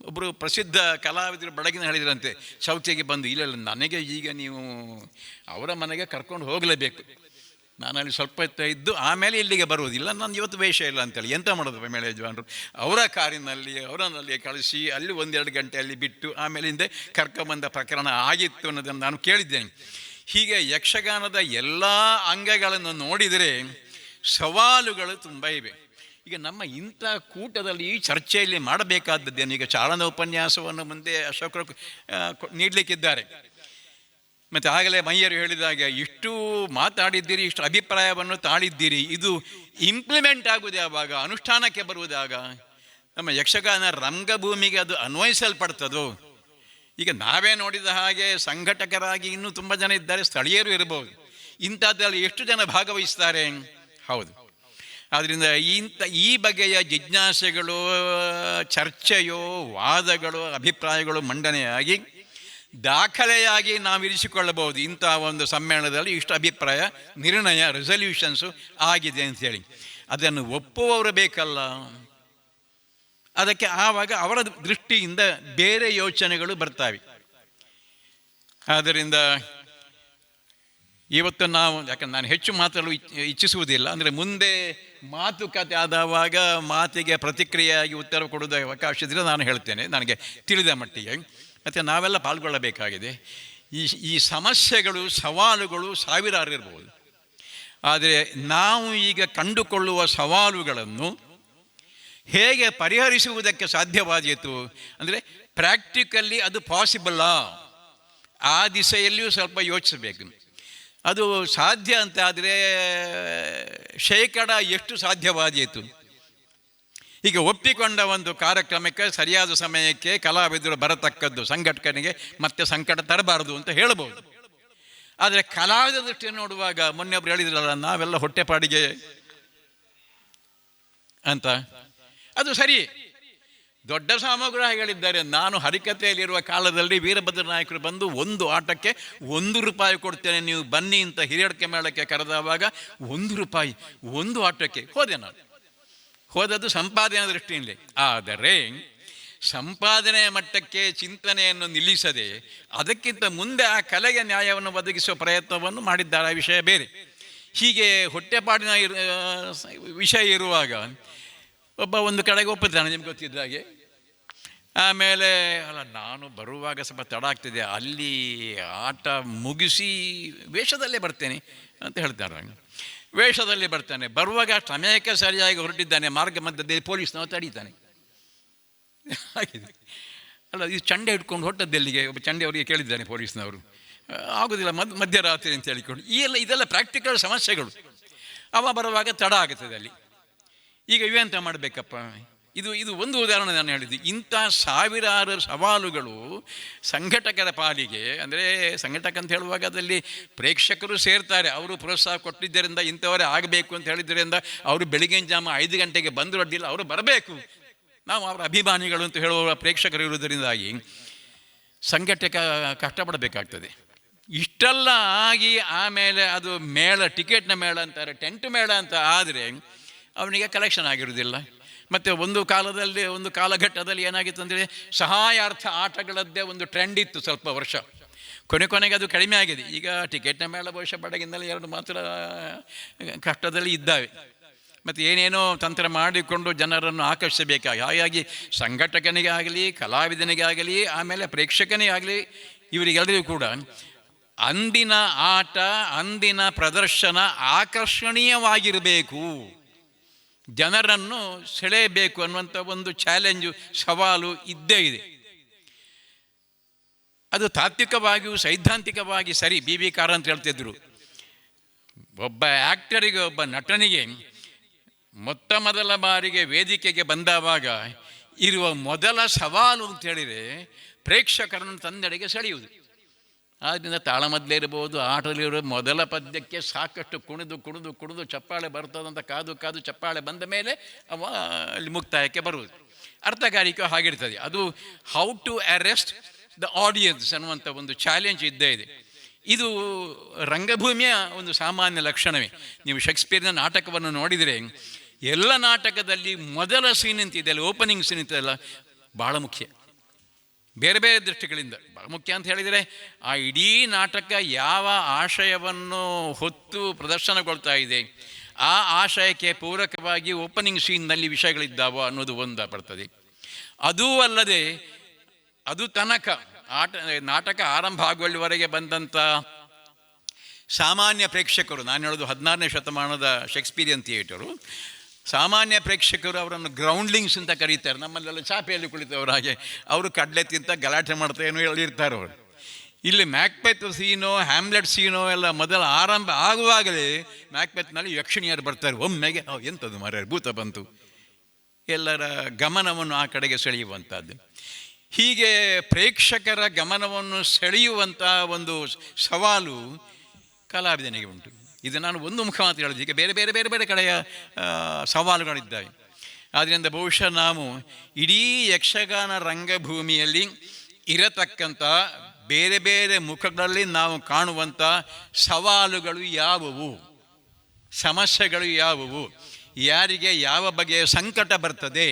[SPEAKER 4] ಒಬ್ಬರು ಪ್ರಸಿದ್ಧ ಕಲಾವಿದರು ಬಡಗಿನ ಹೇಳಿದ್ರಂತೆ, ಚೌತಿಗೆ ಬಂದು, ಇಲ್ಲ ನನಗೆ ಈಗ ನೀವು ಅವರ ಮನೆಗೆ ಕರ್ಕೊಂಡು ಹೋಗಲೇಬೇಕು, ನಾನಲ್ಲಿ ಸ್ವಲ್ಪ ಇದ್ದು ಆಮೇಲೆ ಇಲ್ಲಿಗೆ ಬರುವುದಿಲ್ಲ, ನಾನು ಇವತ್ತು ವೇಷ ಇಲ್ಲ ಅಂತೇಳಿ. ಎಂತ ಮಾಡೋದು ಮೇಳ ಯಜಮಾನರು, ಅವರ ಕಾರಿನಲ್ಲಿ ಅವರನ್ನಲ್ಲಿ ಕಳಿಸಿ ಅಲ್ಲಿ 1-2 ಗಂಟೆ ಅಲ್ಲಿ ಬಿಟ್ಟು ಆಮೇಲೆ ಹಿಂದೆ ಕರ್ಕೊಂಬಂದ ಪ್ರಕರಣ ಆಗಿತ್ತು ಅನ್ನೋದನ್ನು ನಾನು ಕೇಳಿದ್ದೇನೆ. ಹೀಗೆ ಯಕ್ಷಗಾನದ ಎಲ್ಲ ಅಂಗಗಳನ್ನು ನೋಡಿದರೆ ಸವಾಲುಗಳು ತುಂಬ ಇವೆ. ಈಗ ನಮ್ಮ ಇಂಥ ಕೂಟದಲ್ಲಿ ಈ ಚರ್ಚೆಯಲ್ಲಿ ಮಾಡಬೇಕಾದದ್ದೇನು, ಈಗ ಚಾಲನಾ ಉಪನ್ಯಾಸವನ್ನು ಮುಂದೆ ಅಶೋಕರು ನೀಡಲಿಕ್ಕಿದ್ದಾರೆ. ಮತ್ತು ಆಗಲೇ ಮಯ್ಯರು ಹೇಳಿದಾಗ ಇಷ್ಟು ಮಾತಾಡಿದ್ದೀರಿ, ಇಷ್ಟು ಅಭಿಪ್ರಾಯವನ್ನು ತಾಳಿದ್ದೀರಿ, ಇದು ಇಂಪ್ಲಿಮೆಂಟ್ ಆಗುವುದು ಯಾವಾಗ, ಅನುಷ್ಠಾನಕ್ಕೆ ಬರುವುದಾಗ, ನಮ್ಮ ಯಕ್ಷಗಾನ ರಂಗಭೂಮಿಗೆ ಅದು ಅನ್ವಯಿಸಲ್ಪಡ್ತದೋ? ಈಗ ನಾವೇ ನೋಡಿದ ಹಾಗೆ ಸಂಘಟಕರಾಗಿ ಇನ್ನೂ ತುಂಬ ಜನ ಇದ್ದಾರೆ, ಸ್ಥಳೀಯರು ಇರಬಹುದು. ಇಂಥದ್ದಲ್ಲಿ ಎಷ್ಟು ಜನ ಭಾಗವಹಿಸ್ತಾರೆ? ಹೌದು. ಆದ್ದರಿಂದ ಈ ಬಗೆಯ ಜಿಜ್ಞಾಸೆಗಳು, ಚರ್ಚೆಯೋ, ವಾದಗಳು, ಅಭಿಪ್ರಾಯಗಳು ಮಂಡನೆಯಾಗಿ ದಾಖಲೆಯಾಗಿ ನಾವು ಇರಿಸಿಕೊಳ್ಳಬಹುದು. ಇಂಥ ಒಂದು ಸಮ್ಮೇಳನದಲ್ಲಿ ಇಷ್ಟು ಅಭಿಪ್ರಾಯ, ನಿರ್ಣಯ, ರೆಸಲ್ಯೂಷನ್ಸು ಆಗಿದೆ ಅಂಥೇಳಿ. ಅದನ್ನು ಒಪ್ಪುವವರು ಬೇಕಲ್ಲ, ಅದಕ್ಕೆ ಆವಾಗ ಅವರ ದೃಷ್ಟಿಯಿಂದ ಬೇರೆ ಯೋಚನೆಗಳು ಬರ್ತವೆ. ಆದ್ದರಿಂದ ಇವತ್ತು ನಾವು, ಯಾಕಂದ್ರೆ ನಾನು ಹೆಚ್ಚು ಮಾತಾಡಲು ಇಚ್ಛಿಸುವುದಿಲ್ಲ, ಅಂದರೆ ಮುಂದೆ ಮಾತುಕತೆ ಆದವಾಗ ಮಾತಿಗೆ ಪ್ರತಿಕ್ರಿಯೆಯಾಗಿ ಉತ್ತರ ಕೊಡೋದು ಅವಕಾಶ ಇದ್ದರೆ ನಾನು ಹೇಳ್ತೇನೆ, ನನಗೆ ತಿಳಿದ ಮಟ್ಟಿಗೆ. ಮತ್ತು ನಾವೆಲ್ಲ ಪಾಲ್ಗೊಳ್ಳಬೇಕಾಗಿದೆ. ಈ ಸಮಸ್ಯೆಗಳು, ಸವಾಲುಗಳು ಸಾವಿರಾರು ಇರ್ಬೋದು. ಆದರೆ ನಾವು ಈಗ ಕಂಡುಕೊಳ್ಳುವ ಸವಾಲುಗಳನ್ನು ಹೇಗೆ ಪರಿಹರಿಸುವುದಕ್ಕೆ ಸಾಧ್ಯವಾದೀತು ಅಂದರೆ ಪ್ರಾಕ್ಟಿಕಲ್ಲಿ ಅದು ಪಾಸಿಬಲ್ಲಾ, ಆ ದಿಸೆಯಲ್ಲಿಯೂ ಸ್ವಲ್ಪ ಯೋಚಿಸಬೇಕು. ಅದು ಸಾಧ್ಯ ಅಂತ ಆದರೆ ಶೇಕಡ ಎಷ್ಟು ಸಾಧ್ಯವಾದೀತು? ಈಗ ಒಪ್ಪಿಕೊಂಡ ಒಂದು ಕಾರ್ಯಕ್ರಮಕ್ಕೆ ಸರಿಯಾದ ಸಮಯಕ್ಕೆ ಕಲಾವಿದರು ಬರತಕ್ಕದ್ದು, ಸಂಘಟಕನಿಗೆ ಮತ್ತೆ ಸಂಕಟ ತರಬಾರದು ಅಂತ ಹೇಳಬಹುದು. ಆದರೆ ಕಲಾವಿದ ದೃಷ್ಟಿಯನ್ನು ನೋಡುವಾಗ, ಮೊನ್ನೆ ಒಬ್ರು ಹೇಳಿದ್ರಲ್ಲ, ನಾವೆಲ್ಲ ಹೊಟ್ಟೆಪಾಡಿಗೆ ಅಂತ, ಅದು ಸರಿ. ದೊಡ್ಡ ಸಾಮಗ್ರಿಗಳಿದ್ದಾರೆ. ನಾನು ಹರಿಕತೆಯಲ್ಲಿರುವ ಕಾಲದಲ್ಲಿ ವೀರಭದ್ರ ನಾಯಕರು ಬಂದು ಒಂದು ಆಟಕ್ಕೆ ₹1 ಕೊಡ್ತೇನೆ, ನೀವು ಬನ್ನಿ ಅಂತ ಹಿರಿಯಡ್ಕೆ ಮೇಳಕ್ಕೆ ಕರೆದವಾಗ ₹1 ಒಂದು ಆಟಕ್ಕೆ ಹೋದೆ. ನಾನು ಹೋದದ್ದು ಸಂಪಾದನೆ ದೃಷ್ಟಿಯಲ್ಲಿ. ಆದರೆ ಸಂಪಾದನೆಯ ಮಟ್ಟಕ್ಕೆ ಚಿಂತನೆಯನ್ನು ನಿಲ್ಲಿಸದೆ ಅದಕ್ಕಿಂತ ಮುಂದೆ ಆ ಕಲೆಗೆ ನ್ಯಾಯವನ್ನು ಒದಗಿಸುವ ಪ್ರಯತ್ನವನ್ನು ಮಾಡಿದ್ದಾರೆ. ಆ ವಿಷಯ ಬೇರೆ. ಹೀಗೆ ಹೊಟ್ಟೆಪಾಡಿನ ವಿಷಯ ಇರುವಾಗ ಒಬ್ಬ ಒಂದು ಕಡೆಗೆ ಒಪ್ಪುತ್ತಾನೆ, ನಿಮ್ಗೆ ಗೊತ್ತಿದ್ದ ಹಾಗೆ. ಆಮೇಲೆ ಅಲ್ಲ, ನಾನು ಬರುವಾಗ ಸ್ವಲ್ಪ ತಡ ಆಗ್ತಿದೆ, ಅಲ್ಲಿ ಆಟ ಮುಗಿಸಿ ವೇಷದಲ್ಲೇ ಬರ್ತೇನೆ ಅಂತ ಹೇಳ್ತಾರೆ. ವೇಷದಲ್ಲಿ ಬರ್ತಾನೆ. ಬರುವಾಗ ಸಮಯಕ್ಕೆ ಸರಿಯಾಗಿ ಹೊರಟಿದ್ದಾನೆ. ಮಾರ್ಗ ಮಧ್ಯದಲ್ಲಿ ಪೊಲೀಸ್ನವ ತಡೀತಾನೆ. ಆಗಿದೆ ಅಲ್ಲ, ಇದು ಚಂಡೆ ಇಟ್ಕೊಂಡು ಹೊಟ್ಟದ್ದೆಲ್ಲಿಗೆ ಒಬ್ಬ ಚಂಡೆ ಅವರಿಗೆ ಕೇಳಿದ್ದಾನೆ ಪೊಲೀಸ್ನವರು. ಆಗೋದಿಲ್ಲ, ಮಧ್ಯರಾತ್ರಿ ಅಂತ ಹೇಳಿಕೊಂಡು. ಇದೆಲ್ಲ ಪ್ರಾಕ್ಟಿಕಲ್ ಸಮಸ್ಯೆಗಳು. ಅವ ಬರುವಾಗ ತಡ ಆಗುತ್ತದೆ ಅಲ್ಲಿ. ಈಗ ಇವೆಂತ ಮಾಡಬೇಕಪ್ಪ? ಇದು ಒಂದು ಉದಾಹರಣೆ ನಾನು ಹೇಳಿದ್ದು. ಇಂಥ ಸಾವಿರಾರು ಸವಾಲುಗಳು ಸಂಘಟಕರ ಪಾಲಿಗೆ, ಅಂದರೆ ಸಂಘಟಕ ಅಂತ ಹೇಳುವಾಗ ಅದರಲ್ಲಿ ಪ್ರೇಕ್ಷಕರು ಸೇರ್ತಾರೆ. ಅವರು ಪ್ರೋತ್ಸಾಹ ಕೊಟ್ಟಿದ್ದರಿಂದ, ಇಂಥವರೇ ಆಗಬೇಕು ಅಂತ ಹೇಳಿದ್ದರಿಂದ ಅವರು ಬೆಳಿಗ್ಗೆ ಜಾಮ 5 ಗಂಟೆಗೆ ಬಂದರೂ ಅಡ್ಡಿಲ್ಲ, ಅವರು ಬರಬೇಕು, ನಾವು ಅವರ ಅಭಿಮಾನಿಗಳು ಅಂತ ಹೇಳುವ ಪ್ರೇಕ್ಷಕರು ಇರುವುದರಿಂದಾಗಿ ಸಂಘಟಕ ಕಷ್ಟಪಡಬೇಕಾಗ್ತದೆ. ಇಷ್ಟೆಲ್ಲ ಆಗಿ ಆಮೇಲೆ ಅದು ಮೇಳ, ಟಿಕೆಟ್ನ ಮೇಳ ಅಂತಾರೆ, ಟೆಂಟ್ ಮೇಳ ಅಂತ ಆದರೆ ಅವನಿಗೆ ಕಲೆಕ್ಷನ್ ಆಗಿರುವುದಿಲ್ಲ. ಮತ್ತು ಒಂದು ಕಾಲಘಟ್ಟದಲ್ಲಿ ಏನಾಗಿತ್ತು ಅಂದರೆ ಸಹಾಯಾರ್ಥ ಆಟಗಳದ್ದೇ ಒಂದು ಟ್ರೆಂಡ್ ಇತ್ತು ಸ್ವಲ್ಪ ವರ್ಷ. ಕೊನೆಗೆ ಅದು ಕಡಿಮೆ ಆಗಿದೆ. ಈಗ ಟಿಕೆಟ್ನ ಮೇಳ ಬಹುಶಃ ಬಡಗಿಂದಲೇ 2 ಮಾತ್ರ ಕಷ್ಟದಲ್ಲಿ ಇದ್ದಾವೆ. ಮತ್ತು ಏನೇನೋ ತಂತ್ರ ಮಾಡಿಕೊಂಡು ಜನರನ್ನು ಆಕರ್ಷಿಸಬೇಕಾಗಿ, ಹಾಗಾಗಿ ಸಂಘಟಕನಿಗೆ ಆಗಲಿ, ಕಲಾವಿದನಿಗೆ ಆಗಲಿ, ಆಮೇಲೆ ಪ್ರೇಕ್ಷಕನಿಗೆ ಆಗಲಿ, ಇವರಿಗೆಲ್ಲರಿಗೂ ಕೂಡ ಅಂದಿನ ಆಟ, ಅಂದಿನ ಪ್ರದರ್ಶನ ಆಕರ್ಷಣೀಯವಾಗಿರಬೇಕು, ಜನರನ್ನು ಸೆಳೆಯಬೇಕು ಅನ್ನುವಂಥ ಒಂದು ಚಾಲೆಂಜು, ಸವಾಲು ಇದ್ದೇ ಇದೆ. ಅದು ತಾತ್ವಿಕವಾಗಿಯೂ ಸೈದ್ಧಾಂತಿಕವಾಗಿ ಸರಿ. BB ಕಾರಂತ ಹೇಳ್ತಿದ್ರು, ಒಬ್ಬ ಆ್ಯಕ್ಟರಿಗೆ, ಒಬ್ಬ ನಟನಿಗೆ ಮೊದಲ ಬಾರಿಗೆ ವೇದಿಕೆಗೆ ಬಂದವಾಗ ಇರುವ ಮೊದಲ ಸವಾಲು ಅಂತ ಹೇಳಿದರೆ ಪ್ರೇಕ್ಷಕರನ್ನು ತನ್ನೆಡೆಗೆ ಸೆಳೆಯುವುದು. ಆದ್ದರಿಂದ ತಾಳಮದ್ದಲೆ ಇರ್ಬೋದು, ಆಟದಲ್ಲಿರೋ ಮೊದಲ ಪದ್ಯಕ್ಕೆ ಸಾಕಷ್ಟು ಕುಣಿದು ಚಪ್ಪಾಳೆ ಬರ್ತದಂತ ಕಾದು ಚಪ್ಪಾಳೆ ಬಂದ ಮೇಲೆ ಅವ ಅಲ್ಲಿ ಮುಕ್ತಾಯಕ್ಕೆ ಬರುವುದು. ಅರ್ಥಕಾರಿಕೆ ಹಾಗಿರ್ತದೆ. ಅದು how to arrest the audience ಅನ್ನುವಂಥ ಒಂದು ಚಾಲೆಂಜ್ ಇದ್ದೇ ಇದೆ. ಇದು ರಂಗಭೂಮಿಯ ಒಂದು ಸಾಮಾನ್ಯ ಲಕ್ಷಣವೇ. ನೀವು ಶೇಕ್ಸ್ಪಿಯರ್ನ ನಾಟಕವನ್ನು ನೋಡಿದರೆ ಎಲ್ಲ ನಾಟಕದಲ್ಲಿ ಮೊದಲ ಸೀನ್ ಅಂತಿದೆಯಲ್ಲ, ಓಪನಿಂಗ್ ಸೀನ್ ಅಂತಿದೆಯಲ್ಲ, ಭಾಳ ಮುಖ್ಯ. ಬೇರೆ ಬೇರೆ ದೃಷ್ಟಿಗಳಿಂದ ಭಾಳ ಮುಖ್ಯ ಅಂತ ಹೇಳಿದರೆ, ಆ ಇಡೀ ನಾಟಕ ಯಾವ ಆಶಯವನ್ನು ಹೊತ್ತು ಪ್ರದರ್ಶನಗೊಳ್ತಾ ಇದೆ, ಆ ಆಶಯಕ್ಕೆ ಪೂರಕವಾಗಿ ಓಪನಿಂಗ್ ಸೀನ್ನಲ್ಲಿ ವಿಷಯಗಳಿದ್ದಾವೋ ಅನ್ನೋದು ಒಂದು ಬರ್ತದೆ. ಅದೂ ಅಲ್ಲದೆ ಅದು ತನಕ ನಾಟಕ ಆರಂಭ ಆಗುವಲ್ಲಿವರೆಗೆ ಬಂದಂಥ ಸಾಮಾನ್ಯ ಪ್ರೇಕ್ಷಕರು, ನಾನು ಹೇಳೋದು 16ನೇ ಶತಮಾನದ ಶೇಕ್ಸ್ಪಿಯರಿಯನ್ ಥಿಯೇಟರು, ಸಾಮಾನ್ಯ ಪ್ರೇಕ್ಷಕರು ಅವರನ್ನು ಗ್ರೌಂಡ್ಲಿಂಗ್ಸ್ ಅಂತ ಕರೀತಾರೆ. ನಮ್ಮಲ್ಲೆಲ್ಲ ಚಾಪೆಯಲ್ಲಿ ಕುಳಿತವರು ಹಾಗೆ, ಅವರು ಕಡಲೆ ತಿಂತ ಗಲಾಟೆ ಮಾಡ್ತಾ ಏನೋ ಹೇಳಿರ್ತಾರೆ ಅವರು. ಇಲ್ಲಿ ಮ್ಯಾಕ್ಬೆತ್ ಸೀನೋ, ಹ್ಯಾಮ್ಲೆಟ್ ಸೀನೋ ಎಲ್ಲ ಮೊದಲ ಆರಂಭ ಆಗುವಾಗಲೇ ಮ್ಯಾಕ್ಬೆತ್ನಲ್ಲಿ ಯಕ್ಷಿಣಿಯರು ಬರ್ತಾರೆ. ಒಮ್ಮೆಗೆ ಎಂಥದ್ದು ಮಾರ್ರೆ, ಭೂತ ಬಂತು, ಎಲ್ಲರ ಗಮನವನ್ನು ಆ ಕಡೆಗೆ ಸೆಳೆಯುವಂಥದ್ದು. ಹೀಗೆ ಪ್ರೇಕ್ಷಕರ ಗಮನವನ್ನು ಸೆಳೆಯುವಂಥ ಒಂದು ಸವಾಲು ಕಲಾವಿದನಿಗೆ ಉಂಟು. ಇದು ನಾನು ಒಂದು ಮುಖ ಮಾತು ಹೇಳಿದೆ. ಈಗ ಬೇರೆ ಬೇರೆ ಬೇರೆ ಬೇರೆ ಕಡೆಯ ಸವಾಲುಗಳಿದ್ದಾವೆ. ಆದ್ದರಿಂದ ಬಹುಶಃ ನಾವು ಇಡೀ ಯಕ್ಷಗಾನ ರಂಗಭೂಮಿಯಲ್ಲಿ ಇರತಕ್ಕಂಥ ಬೇರೆ ಬೇರೆ ಮುಖಗಳಲ್ಲಿ ನಾವು ಕಾಣುವಂಥ ಸವಾಲುಗಳು ಯಾವುವು, ಸಮಸ್ಯೆಗಳು ಯಾವುವು, ಯಾರಿಗೆ ಯಾವ ಬಗೆಯ ಸಂಕಟ ಬರ್ತದೆ,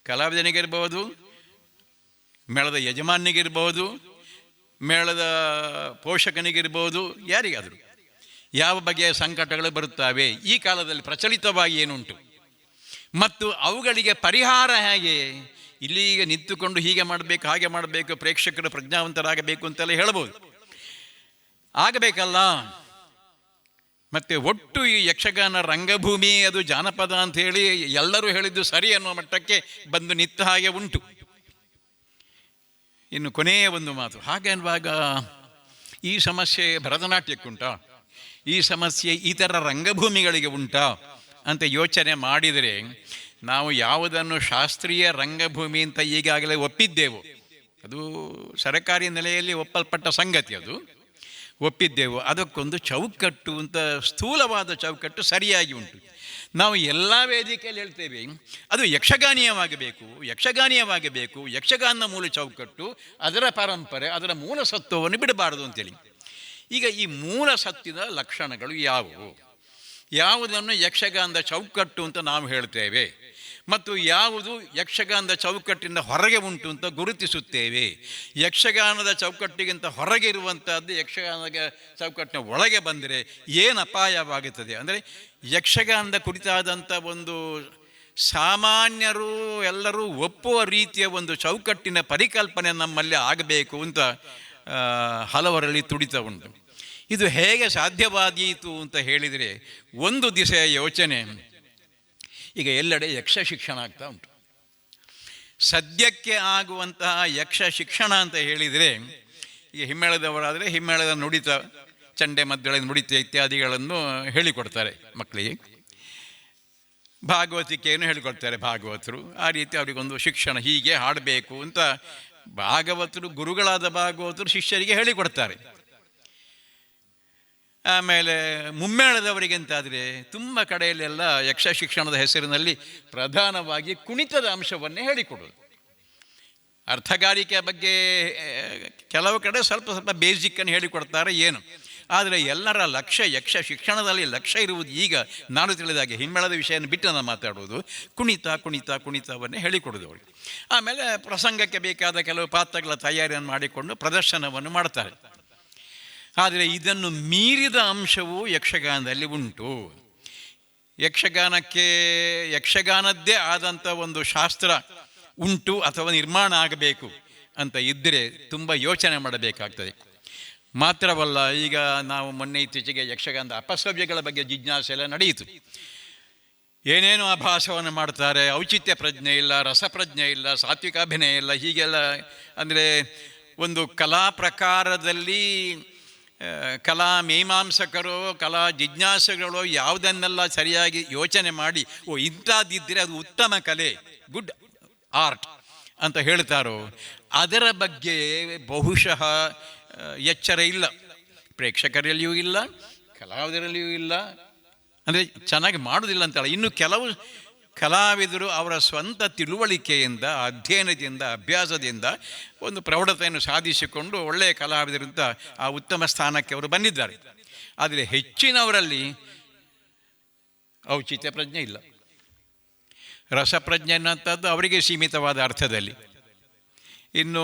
[SPEAKER 4] ಕಲಾವಿದನಿಗಿರ್ಬೋದು, ಮೇಳದ ಯಜಮಾನಿಗಿರ್ಬೋದು, ಮೇಳದ ಪೋಷಕನಿಗಿರ್ಬೋದು, ಯಾರಿಗಾದರೂ ಯಾವ ಬಗೆಯ ಸಂಕಟಗಳು ಬರುತ್ತವೆ, ಈ ಕಾಲದಲ್ಲಿ ಪ್ರಚಲಿತವಾಗಿ ಏನುಂಟು ಮತ್ತು ಅವುಗಳಿಗೆ ಪರಿಹಾರ ಹೇಗೆ, ಇಲ್ಲಿಗ ನಿಂತುಕೊಂಡು ಹೀಗೆ ಮಾಡಬೇಕು, ಹಾಗೆ ಮಾಡಬೇಕು, ಪ್ರೇಕ್ಷಕರು ಪ್ರಜ್ಞಾವಂತರಾಗಬೇಕು ಅಂತೆಲ್ಲ ಹೇಳ್ಬೋದು, ಆಗಬೇಕಲ್ಲ. ಮತ್ತು ಒಟ್ಟು ಈ ಯಕ್ಷಗಾನ ರಂಗಭೂಮಿ ಅದು ಜಾನಪದ ಅಂಥೇಳಿ ಎಲ್ಲರೂ ಹೇಳಿದ್ದು ಸರಿ ಅನ್ನುವ ಮಟ್ಟಕ್ಕೆ ಬಂದು ನಿಂತ ಹಾಗೆ ಉಂಟು. ಇನ್ನು ಕೊನೆಯ ಒಂದು ಮಾತು, ಹಾಗೆ ಅನ್ನುವಾಗ ಈ ಸಮಸ್ಯೆ ಭರತನಾಟ್ಯಕ್කුಂಟಾ, ಈ ಸಮಸ್ಯೆ ಇತರ ರಂಗಭೂಮಿಗಳಿಗೆ ಉಂಟಾ ಅಂತ ಯೋಚನೆ ಮಾಡಿದರೆ, ನಾವು ಯಾವುದನ್ನು ಶಾಸ್ತ್ರೀಯ ರಂಗಭೂಮಿ ಅಂತ ಈಗಾಗಲೇ ಒಪ್ಪಿದ್ದೆವು, ಅದು ಸರಕಾರಿ ನೆಲೆಯಲ್ಲಿ ಒಪ್ಪಲ್ಪಟ್ಟ ಸಂಗತಿ, ಅದು ಒಪ್ಪಿದ್ದೆವು, ಅದಕ್ಕೊಂದು ಚೌಕಟ್ಟು ಅಂತ ಸ್ಥೂಲವಾದ ಚೌಕಟ್ಟು ಸರಿಯಾಗಿ ಉಂಟು. ನಾವು ಎಲ್ಲ ವೇದಿಕೆಯಲ್ಲಿ ಹೇಳ್ತೇವೆ ಅದು ಯಕ್ಷಗಾನೀಯವಾಗಬೇಕು, ಯಕ್ಷಗಾನದ ಮೂಲ ಚೌಕಟ್ಟು, ಅದರ ಪರಂಪರೆ, ಅದರ ಮೂಲ ಸತ್ವವನ್ನು ಬಿಡಬಾರದು ಅಂತೇಳಿ. ಈಗ ಈ ಮೂಲ ಸತ್ಯದ ಲಕ್ಷಣಗಳು ಯಾವುದನ್ನು ಯಕ್ಷಗಾನದ ಚೌಕಟ್ಟು ಅಂತ ನಾವು ಹೇಳ್ತೇವೆ ಮತ್ತು ಯಾವುದು ಯಕ್ಷಗಾನದ ಚೌಕಟ್ಟಿಂದ ಹೊರಗೆ ಉಂಟು ಅಂತ ಗುರುತಿಸುತ್ತೇವೆ. ಯಕ್ಷಗಾನದ ಚೌಕಟ್ಟಿಗಿಂತ ಹೊರಗೆ ಇರುವಂಥದ್ದು ಯಕ್ಷಗಾನದ ಚೌಕಟ್ಟಿನ ಒಳಗೆ ಬಂದರೆ ಏನು ಅಪಾಯವಾಗುತ್ತದೆ ಅಂದರೆ, ಯಕ್ಷಗಾನದ ಕುರಿತಾದಂಥ ಒಂದು ಸಾಮಾನ್ಯರು ಎಲ್ಲರೂ ಒಪ್ಪುವ ರೀತಿಯ ಒಂದು ಚೌಕಟ್ಟಿನ ಪರಿಕಲ್ಪನೆ ನಮ್ಮಲ್ಲಿ ಆಗಬೇಕು ಅಂತ ಹಲವರಲ್ಲಿ ತುಡಿತ ಉಂಟು. ಇದು ಹೇಗೆ ಸಾಧ್ಯವಾದೀತು ಅಂತ ಹೇಳಿದರೆ, ಒಂದು ದಿಸೆಯ ಯೋಚನೆ. ಈಗ ಎಲ್ಲೆಡೆ ಯಕ್ಷ ಶಿಕ್ಷಣ ಆಗ್ತಾ ಉಂಟು. ಸದ್ಯಕ್ಕೆ ಆಗುವಂತಹ ಯಕ್ಷ ಶಿಕ್ಷಣ ಅಂತ ಹೇಳಿದರೆ, ಈಗ ಹಿಮ್ಮೇಳದವರಾದರೆ ಹಿಮ್ಮೇಳದ ನುಡಿತ, ಚಂಡೆ ಮದ್ದಳೆ ನುಡಿತ ಇತ್ಯಾದಿಗಳನ್ನು ಹೇಳಿಕೊಡ್ತಾರೆ ಮಕ್ಕಳಿಗೆ. ಭಾಗವತಿಕೆಯನ್ನು ಹೇಳಿಕೊಡ್ತಾರೆ ಭಾಗವತರು. ಆ ರೀತಿ ಅವರಿಗೊಂದು ಶಿಕ್ಷಣ, ಹೀಗೆ ಹಾಡಬೇಕು ಅಂತ ಭಾಗವತರು, ಗುರುಗಳಾದ ಭಾಗವತರು ಶಿಷ್ಯರಿಗೆ ಹೇಳಿಕೊಡ್ತಾರೆ. ಆಮೇಲೆ ಮುಮ್ಮೇಳದವರಿಗೆ ಅಂತಾದರೆ ತುಂಬ ಕಡೆಯಲ್ಲೆಲ್ಲ ಯಕ್ಷ ಶಿಕ್ಷಣದ ಹೆಸರಿನಲ್ಲಿ ಪ್ರಧಾನವಾಗಿ ಕುಣಿತದ ಅಂಶವನ್ನೇ ಹೇಳಿಕೊಡೋದು. ಅರ್ಥಗಾರಿಕೆಯ ಬಗ್ಗೆ ಕೆಲವು ಕಡೆ ಸ್ವಲ್ಪ ಬೇಸಿಕ್ಕನ್ನು ಹೇಳಿಕೊಡ್ತಾರೆ ಏನು. ಆದರೆ ಎಲ್ಲರ ಲಕ್ಷ್ಯ ಯಕ್ಷ ಶಿಕ್ಷಣದಲ್ಲಿ ಲಕ್ಷ್ಯ ಇರುವುದು, ಈಗ ನಾನು ತಿಳಿದಾಗೆ ಹಿಮ್ಮೇಳದ ವಿಷಯವನ್ನು ಬಿಟ್ಟು ನಾನು ಮಾತಾಡುವುದು, ಕುಣಿತವನ್ನೇ ಹೇಳಿಕೊಡೋದು ಅವರಿಗೆ. ಆಮೇಲೆ ಪ್ರಸಂಗಕ್ಕೆ ಬೇಕಾದ ಕೆಲವು ಪಾತ್ರಗಳ ತಯಾರಿಯನ್ನು ಮಾಡಿಕೊಂಡು ಪ್ರದರ್ಶನವನ್ನು ಮಾಡ್ತಾರೆ. ಆದರೆ ಇದನ್ನು ಮೀರಿದ ಅಂಶವು ಯಕ್ಷಗಾನದಲ್ಲಿ ಉಂಟು. ಯಕ್ಷಗಾನದ್ದೇ ಆದಂಥ ಒಂದು ಶಾಸ್ತ್ರ ಉಂಟು ಅಥವಾ ನಿರ್ಮಾಣ ಆಗಬೇಕು ಅಂತ ಇದ್ದರೆ ತುಂಬ ಯೋಚನೆ ಮಾಡಬೇಕಾಗ್ತದೆ. ಮಾತ್ರವಲ್ಲ, ಈಗ ನಾವು ಮೊನ್ನೆ ಇತ್ತೀಚೆಗೆ ಯಕ್ಷಗಾನದ ಅಪಸವ್ಯಗಳ ಬಗ್ಗೆ ಜಿಜ್ಞಾಸೆ ಎಲ್ಲ ನಡೆಯಿತು. ಏನೇನು ಆಭಾಸವನ್ನು ಮಾಡ್ತಾರೆ, ಔಚಿತ್ಯ ಪ್ರಜ್ಞೆ ಇಲ್ಲ, ರಸಪ್ರಜ್ಞೆ ಇಲ್ಲ, ಸಾತ್ವಿಕಾಭಿನಯ ಇಲ್ಲ, ಹೀಗೆಲ್ಲ. ಅಂದರೆ ಒಂದು ಕಲಾ ಪ್ರಕಾರದಲ್ಲಿ ಕಲಾ ಮೀಮಾಂಸಕರು, ಕಲಾ ಜಿಜ್ಞಾಸುಗಳು ಯಾವುದನ್ನೆಲ್ಲ ಸರಿಯಾಗಿ ಯೋಚನೆ ಮಾಡಿ ಇಂಥದ್ದಿದ್ದರೆ ಅದು ಉತ್ತಮ ಕಲೆ, ಗುಡ್ ಆರ್ಟ್ ಅಂತ ಹೇಳ್ತಾರೋ ಅದರ ಬಗ್ಗೆ ಬಹುಶಃ ಎಚ್ಚರ ಇಲ್ಲ, ಪ್ರೇಕ್ಷಕರಲ್ಲಿಯೂ ಇಲ್ಲ, ಕಲಾವಿದರಲ್ಲಿಯೂ ಇಲ್ಲ. ಅಂದರೆ ಚೆನ್ನಾಗಿ ಮಾಡೋದಿಲ್ಲ ಅಂತೇಳಿ. ಇನ್ನು ಕೆಲವು ಕಲಾವಿದರು ಅವರ ಸ್ವಂತ ತಿಳುವಳಿಕೆಯಿಂದ, ಅಧ್ಯಯನದಿಂದ, ಅಭ್ಯಾಸದಿಂದ ಒಂದು ಪ್ರೌಢತೆಯನ್ನು ಸಾಧಿಸಿಕೊಂಡು ಒಳ್ಳೆಯ ಕಲಾವಿದರಿಂದ ಆ ಉತ್ತಮ ಸ್ಥಾನಕ್ಕೆ ಅವರು ಬಂದಿದ್ದಾರೆ. ಆದರೆ ಹೆಚ್ಚಿನವರಲ್ಲಿ ಔಚಿತ್ಯ ಪ್ರಜ್ಞೆ ಇಲ್ಲ, ರಸಪ್ರಜ್ಞೆ ಅನ್ನೋಂಥದ್ದು ಅವರಿಗೆ ಸೀಮಿತವಾದ ಅರ್ಥದಲ್ಲಿ. ಇನ್ನು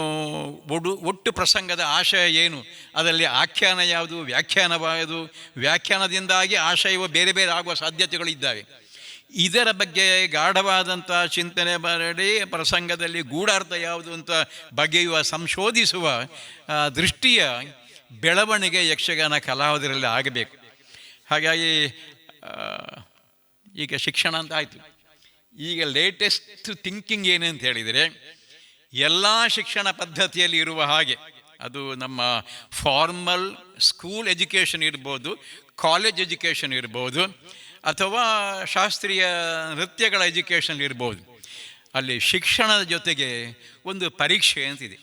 [SPEAKER 4] ಒಟ್ಟು ಪ್ರಸಂಗದ ಆಶಯ ಏನು, ಅದರಲ್ಲಿ ಆಖ್ಯಾನ ಯಾವುದು, ವ್ಯಾಖ್ಯಾನವಾವುದು, ವ್ಯಾಖ್ಯಾನದಿಂದಾಗಿ ಆಶಯವು ಬೇರೆ ಬೇರೆ ಆಗುವ ಸಾಧ್ಯತೆಗಳಿದ್ದಾವೆ. ಇದರ ಬಗ್ಗೆ ಗಾಢವಾದಂಥ ಚಿಂತನೆ ಮಾಡಿ ಪ್ರಸಂಗದಲ್ಲಿ ಗೂಢಾರ್ಥ ಯಾವುದು ಅಂತ ಬಗೆಯುವ, ಸಂಶೋಧಿಸುವ ದೃಷ್ಟಿಯ ಬೆಳವಣಿಗೆ ಯಕ್ಷಗಾನ ಕಲಾವಿದರಲ್ಲಿ ಆಗಬೇಕು. ಹಾಗಾಗಿ ಈಗ ಶಿಕ್ಷಣ ಅಂತ ಆಯಿತು. ಈಗ ಲೇಟೆಸ್ಟ್ ಥಿಂಕಿಂಗ್ ಏನು ಅಂತ ಹೇಳಿದರೆ, ಎಲ್ಲ ಶಿಕ್ಷಣ ಪದ್ಧತಿಯಲ್ಲಿ ಇರುವ ಹಾಗೆ, ಅದು ನಮ್ಮ ಫಾರ್ಮಲ್ ಸ್ಕೂಲ್ ಎಜುಕೇಷನ್ ಇರ್ಬೋದು, ಕಾಲೇಜ್ ಎಜುಕೇಷನ್ ಇರ್ಬೋದು, ಅಥವಾ ಶಾಸ್ತ್ರೀಯ ನೃತ್ಯಗಳ ಎಜುಕೇಷನ್ ಇರ್ಬೋದು, ಅಲ್ಲಿ ಶಿಕ್ಷಣದ ಜೊತೆಗೆ ಒಂದು ಪರೀಕ್ಷೆ ಅಂತಿದೆ.